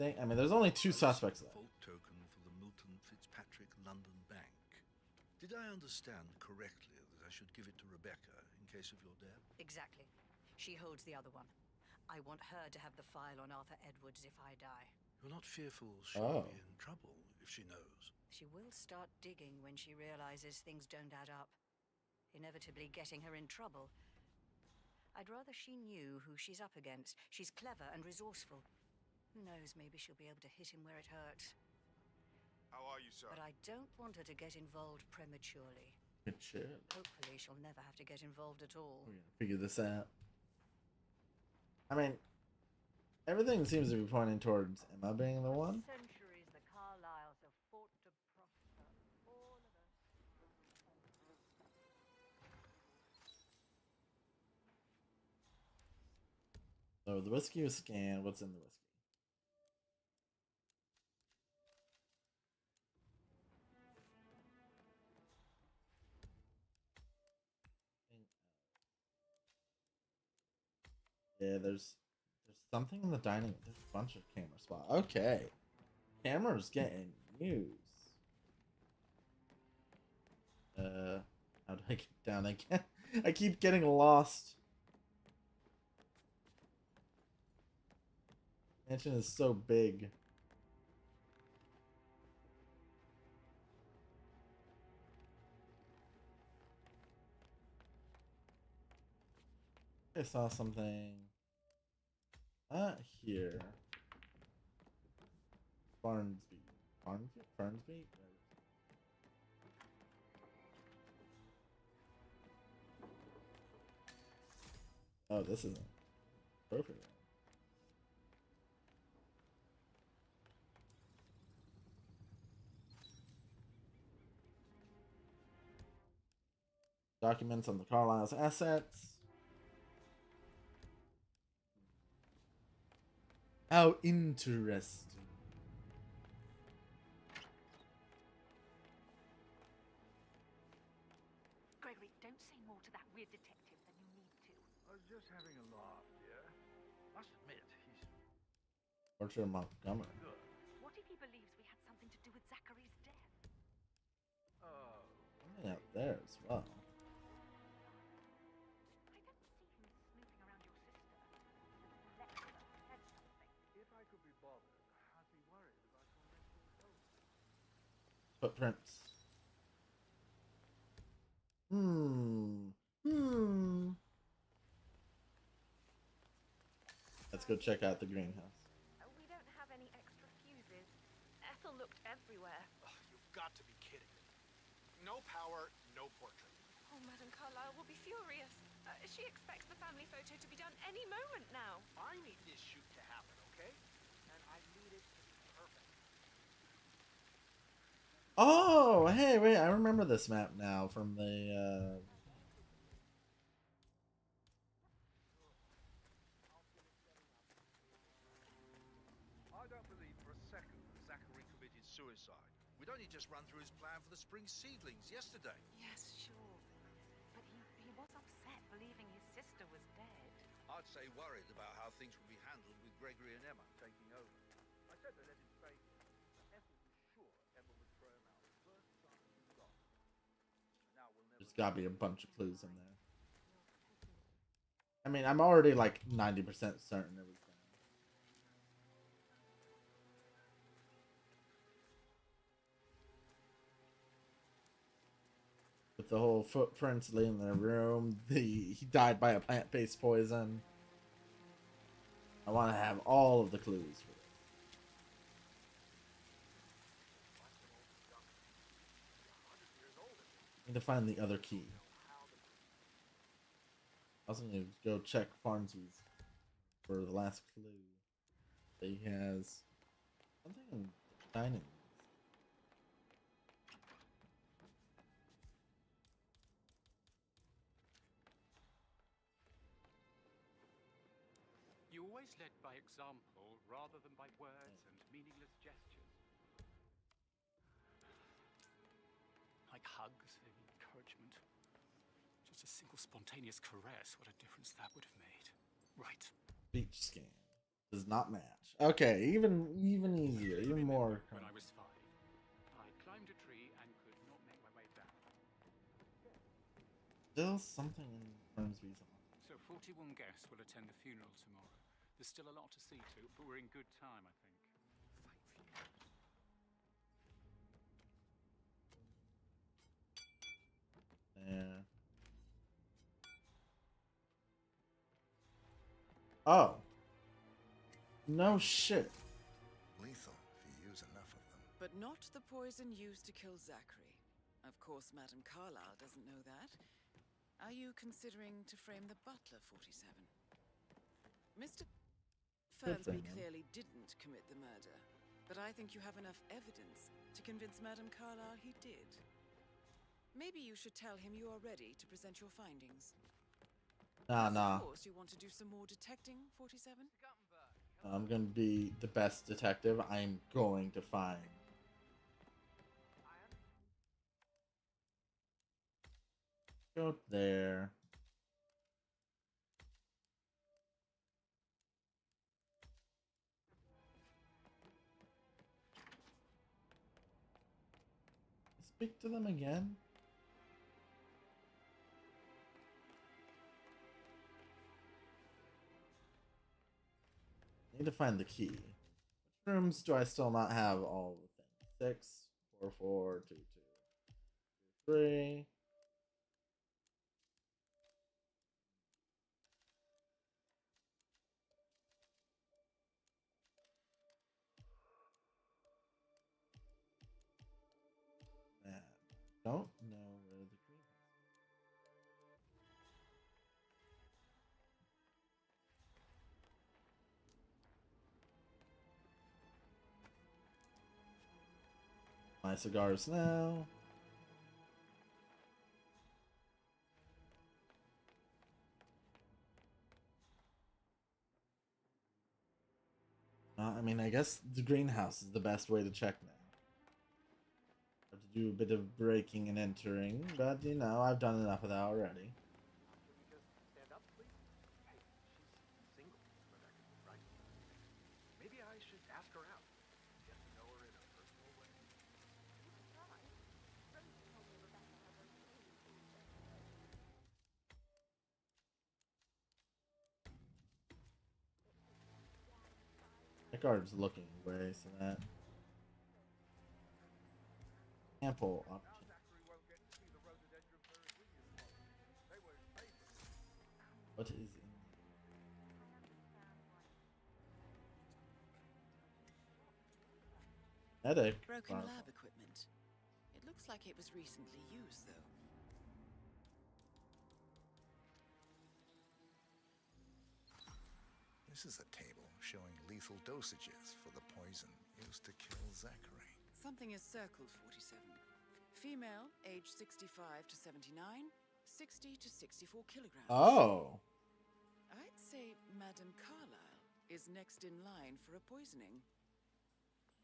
out. I mean, there's only two suspects left. Vault token for the Milton Fitzpatrick London Bank. Did I understand correctly that I should give it to Rebecca in case of your death? Exactly. She holds the other one. I want her to have the file on Arthur Edwards if I die. You're not fearful she'll be in trouble if she knows? She will start digging when she realizes things don't add up, inevitably getting her in trouble. I'd rather she knew who she's up against. She's clever and resourceful. Who knows, maybe she'll be able to hit him where it hurts. How are you, sir? But I don't want her to get involved prematurely. Good shit. Hopefully she'll never have to get involved at all. We're gonna figure this out. I mean, everything seems to be pointing towards Emma being the one. Centuries the Carlyles have fought to prosper. All of us. So the whiskey was scanned. What's in the whiskey? Yeah, there's something in the dining. There's a bunch of camera spots. Okay, camera's getting used. How do I get down? I can't. I keep getting lost. Mansion is so big. I saw something. Here. Farnsby. Farnsby? Farnsby? Oh, this isn't perfect. Documents on the Carlisle's assets. How interesting. Gregory, don't say more to that weird detective than you need to. I was just having a laugh, dear. Must admit, he's Portrait of Montgomery. good. What if he believes we had something to do with Zachary's death? Oh. Something out there as well. I don't see him snooping around your sister. Unless Alexa said something. If I could be bothered, I'd be worried about your mental health. Footprints. Let's go check out the greenhouse. We don't have any extra fuses. Ethel looked everywhere. You've got to be kidding me. No power, no portrait. Oh, Madame Carlyle will be furious. She expects the family photo to be done any moment now. I need this shoot to happen, okay? And I need it to be perfect. Oh, hey, wait, I remember this map now from the I don't believe for a second that Zachary committed suicide. We'd only just run through his plan for the spring seedlings yesterday. Yes, sure. But he was upset believing his sister was dead. I'd say worried about how things would be handled with Gregory and Emma taking over. I said to let him stay here, but Ethel was sure Emma would throw him out the first chance he got. And now we'll never. there's gotta be a bunch of clues in there. I mean, I'm already like 90% certain it was them. With the whole footprints leaving the room, he died by a plant-based poison. I want to have all of the clues for this. Need to find the other key. I also need to go check Farnsby's for the last clue. He has something in dining. You always led by example rather than by words and meaningless gestures. Like hugs and encouragement. Just a single spontaneous caress, what a difference that would have made. Right. Beach scan does not match. Okay, even easier, even more. When I was 5, I climbed a tree and could not make my way down. Still something in Farnsby's on. So 41 guests will attend the funeral tomorrow. There's still a lot to see to, but we're in good time, I think. Yeah. Oh. No shit. Lethal if you use enough of them. But not the poison used to kill Zachary. Of course, Madame Carlyle doesn't know that. Are you considering to frame the butler, 47? Mr. Fernsby clearly didn't commit the murder, but I think you have enough evidence to convince Madame Carlyle he did. Maybe you should tell him you are ready to present your findings. Nah. Of course, you want to do some more detecting, 47? I'm gonna be the best detective I'm going to find. Go there. Speak to them again. Need to find the key. Which rooms do I still not have all the things? 6, 4, 4, 2, 2, 3. Don't know where the greenhouse. My cigars now. I mean, I guess the greenhouse is the best way to check now. Have to do a bit of breaking and entering, but you know, I've done enough of that already. Stand up, please. Hey, she's single, Rebecca, right? Maybe I should ask her out. Get to know her in a personal way. That guard's looking away, so that ample opportunity. What is in Medic. Broken lab equipment. It looks like it was recently used, though. This is a table showing lethal dosages for the poison used to kill Zachary. Something is circled, 47. Female, age 65 to 79, 60 to 64 kilograms. Oh. I'd say Madame Carlyle is next in line for a poisoning.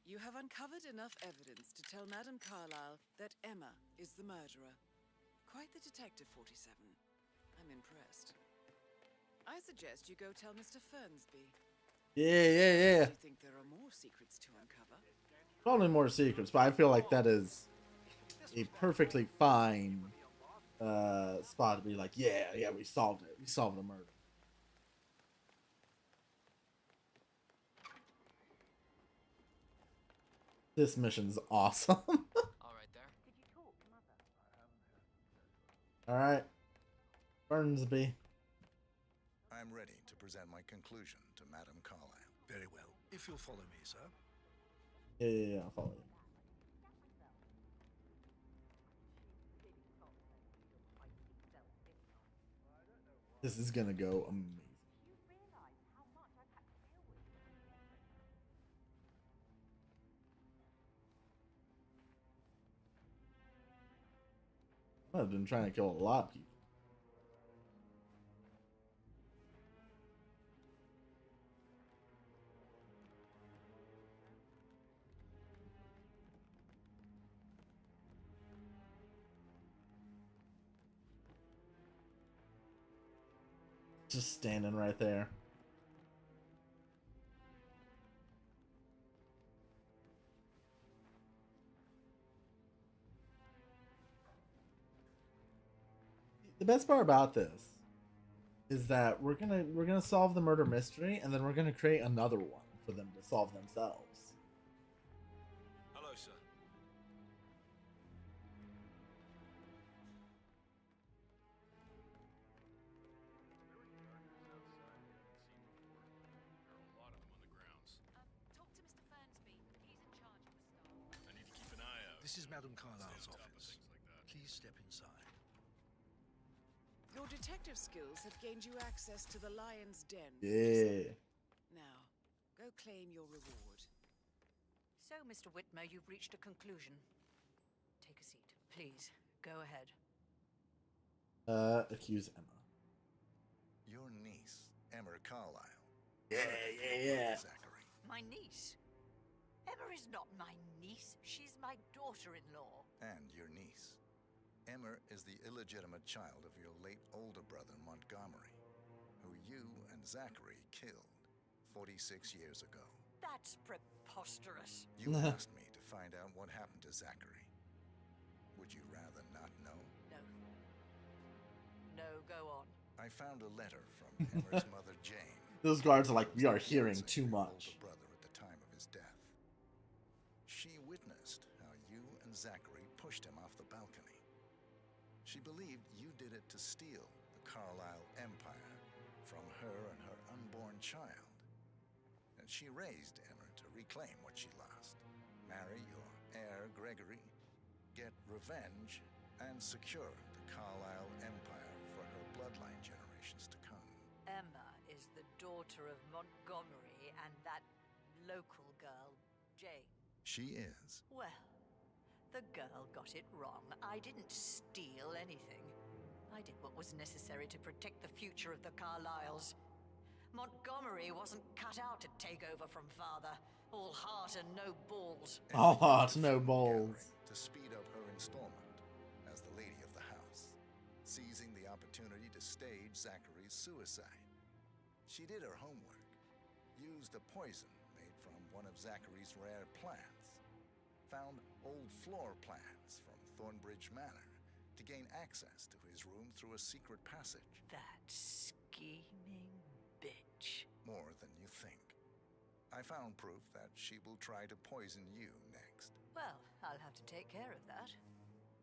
You have uncovered enough evidence to tell Madame Carlyle that Emma is the murderer. Quite the detective, 47. I'm impressed. I suggest you go tell Mr. Fernsby. Yeah. Do you think there are more secrets to uncover? Probably more secrets, but I feel like that is a perfectly fine spot to be like, yeah, we solved it. We solved the murder. This mission's awesome. All right there. Did you talk to Mother? All right, Fernsby. I'm ready to present my conclusion to Madame Carlyle. Very well. If you'll follow me, sir. Yeah, I'll follow you. This is gonna go amazing. I've been trying to kill a lot of people. Just standing right there. The best part about this is that we're gonna solve the murder mystery, and then we're gonna create another one for them to solve themselves. Hello, sir. Talk to Mr. Fernsby. He's in charge of the staff. I need to keep an eye out. This is Madame Carlyle's office. Please step inside. Your detective skills have gained you access to the Lion's Den. Yeah. Now, go claim your reward. So, Mr. Whitmer, you've reached a conclusion. Take a seat, please. Go ahead. Accuse Emma. Your niece, Emma Carlyle. Yeah. Zachary. My niece? Emma is not my niece. She's my daughter-in-law. And your niece. Emma is the illegitimate child of your late older brother, Montgomery, who you and Zachary killed 46 years ago. That's preposterous. You asked me to find out what happened to Zachary. Would you rather not know? No. No, go on. I found a letter from Emma's mother, Jane. Those guards are like, we are hearing too much. Older brother at the time of his death. She witnessed how you and Zachary pushed him off the balcony. She believed you did it to steal the Carlyle empire from her and her unborn child. And she raised Emma to reclaim what she lost. Marry your heir, Gregory, get revenge, and secure the Carlisle Empire for her bloodline generations to come. Emma is the daughter of Montgomery and that local girl, Jane. She is. Well, the girl got it wrong. I didn't steal anything. I did what was necessary to protect the future of the Carlyles. Montgomery wasn't cut out to take over from father. All heart and no balls. All heart, no balls. To speed up her installment as the lady of the house, seizing the opportunity to stage Zachary's suicide. She did her homework, used a poison made from one of Zachary's rare plants, found old floor plans from Thornbridge Manor to gain access to his room through a secret passage. That scheming bitch. More than you think. I found proof that she will try to poison you next. Well, I'll have to take care of that.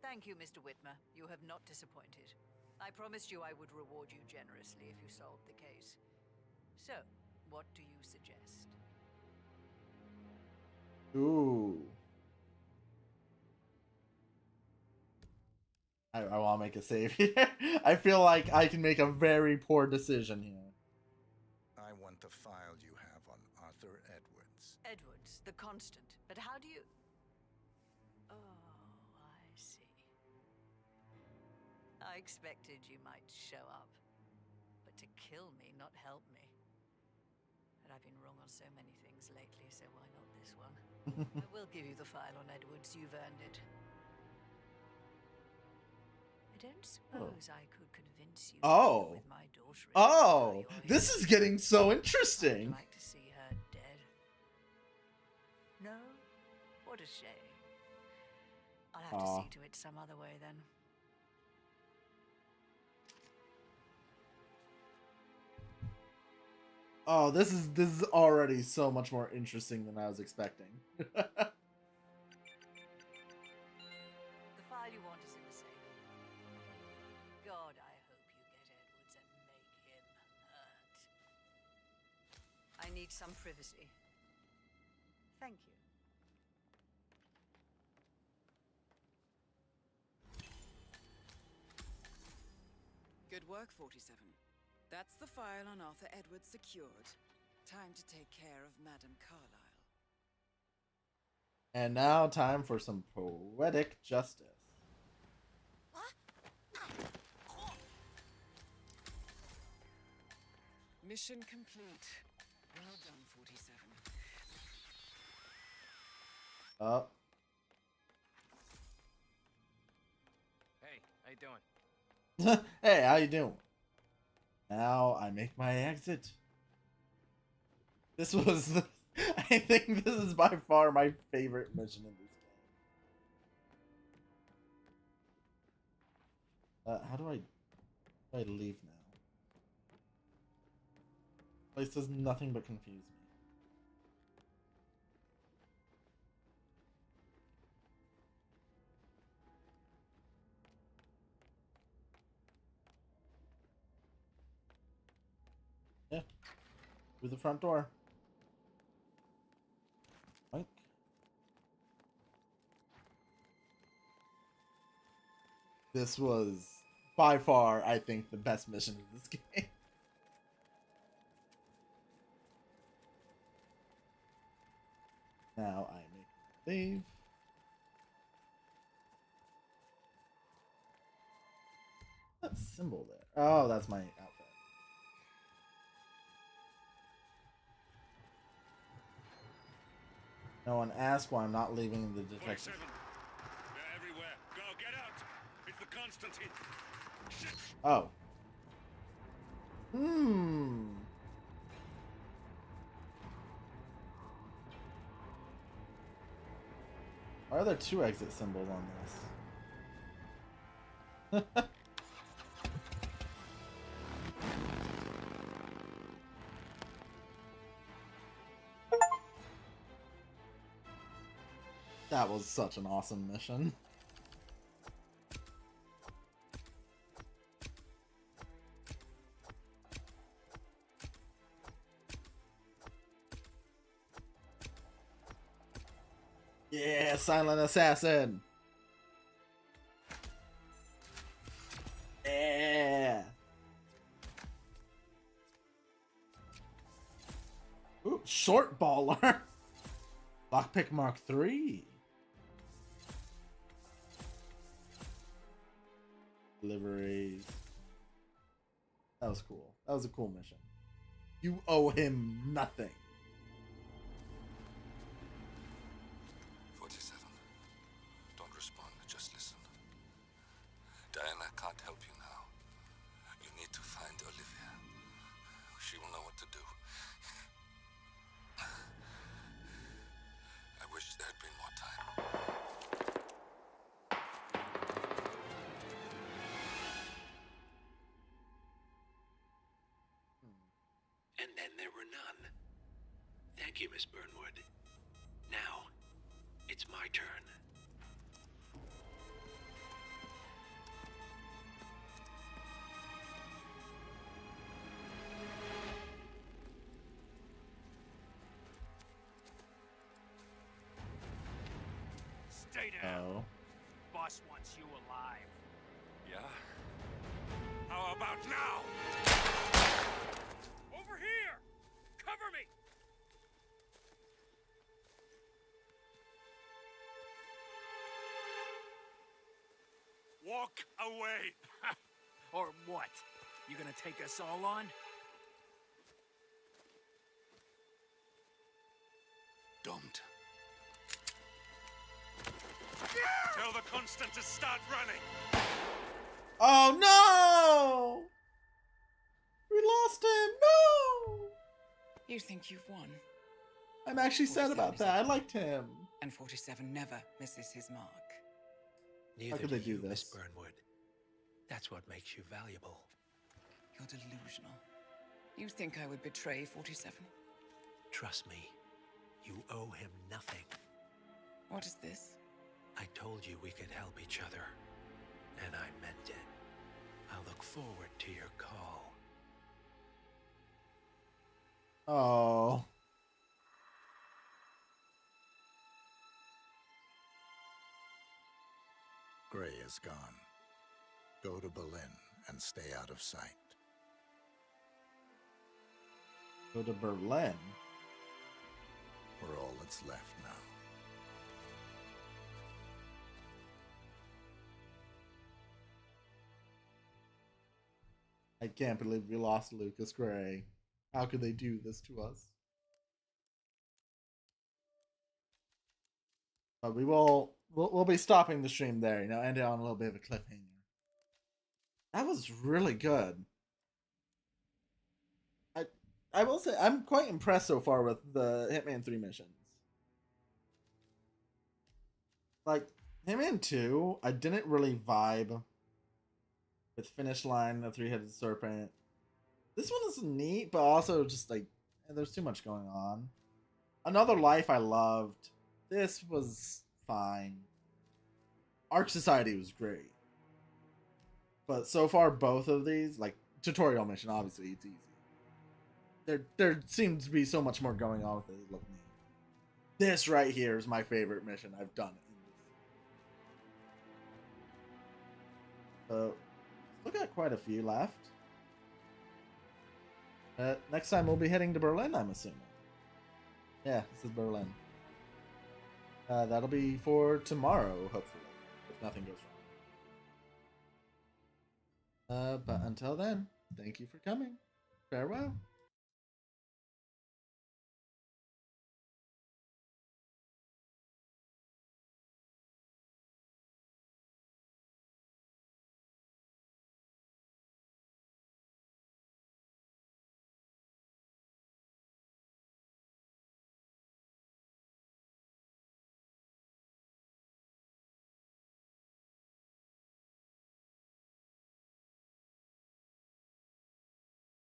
Thank you, Mr. Whitmer. You have not disappointed. I promised you I would reward you generously if you solved the case. So, what do you suggest? Ooh. I want to make a save here. I feel like I can make a very poor decision here. I want the file you have on Arthur Edwards. Edwards, the constant. But how do you... Oh, I see. I expected you might show up. But to kill me, not help me. But I've been wrong on so many things lately, so why not this one? I will give you the file on Edwards. You've earned it. I don't suppose I could convince you with my daughter. Oh, this is getting so interesting. I'd like to see her dead. No? What a shame. I'll have to see to it some other way then. Oh, this is already so much more interesting than I was expecting. The file you want is in the safe. God, I hope you get Edwards and make him hurt. I need some privacy. Thank you. Good work, 47. That's the file on Arthur Edwards secured. Time to take care of Madame Carlisle. And now time for some poetic justice. Mission complete. Well done, 47. Oh. Hey, how you doing? Hey, how you doing? Now I make my exit. This was, I think this is by far my favorite mission in this game. How do I leave now? This place does nothing but confuse me. Yeah, through the front door. Boink. This was by far, I think, the best mission in this game. Now I make a save. That symbol there. Oh, that's my outfit. No one asked why I'm not leaving the detective. 47. They're everywhere. Go, get out! It's the Constantine. Shit! Oh. Hmm. Why are there two exit symbols on this? That was such an awesome mission. Yeah, silent assassin. short baller. Lockpick Mark III. Deliveries. That was cool. That was a cool mission. You owe him nothing. 47. Don't respond, just listen. Diana can't help you now. You need to find Olivia. She will know what to do. I wish there had been more time. And then there were none. Thank you, Miss Burnwood. Now, it's my turn. Stay down. Oh. Boss wants you alive. Yeah? How about now? Over here! Cover me! Walk away! Or what? You gonna take us all on? Don't. Tell the Constant to start running! Oh no! We lost him! No! You think you've won? I'm actually sad about that. I liked him. And 47 never misses his mark. Neither could do they do you, Miss this? Burnwood. That's what makes you valuable. You're delusional. You think I would betray 47? Trust me, you owe him nothing. What is this? I told you we could help each other, and I meant it. I'll look forward to your call. Oh. Gray is gone. Go to Berlin and stay out of sight. Go to Berlin. We're all that's left now. I can't believe we lost Lucas Gray. How could they do this to us? But we'll be stopping the stream there, end it on a little bit of a cliffhanger. That was really good. I will say I'm quite impressed so far with the Hitman 3 missions. Like Hitman 2, I didn't really vibe with Finish Line, the Three-Headed Serpent. This one is neat, but also just like there's too much going on. Another Life I loved. This was fine. Arc Society was great. But so far both of these, like tutorial mission, obviously it's easy. There seems to be so much more going on with it. Look, this right here is my favorite mission I've done. So still got quite a few left. Next time we'll be heading to Berlin, I'm assuming. Yeah, this is Berlin. That'll be for tomorrow, hopefully, if nothing goes wrong. But until then, thank you for coming. Farewell.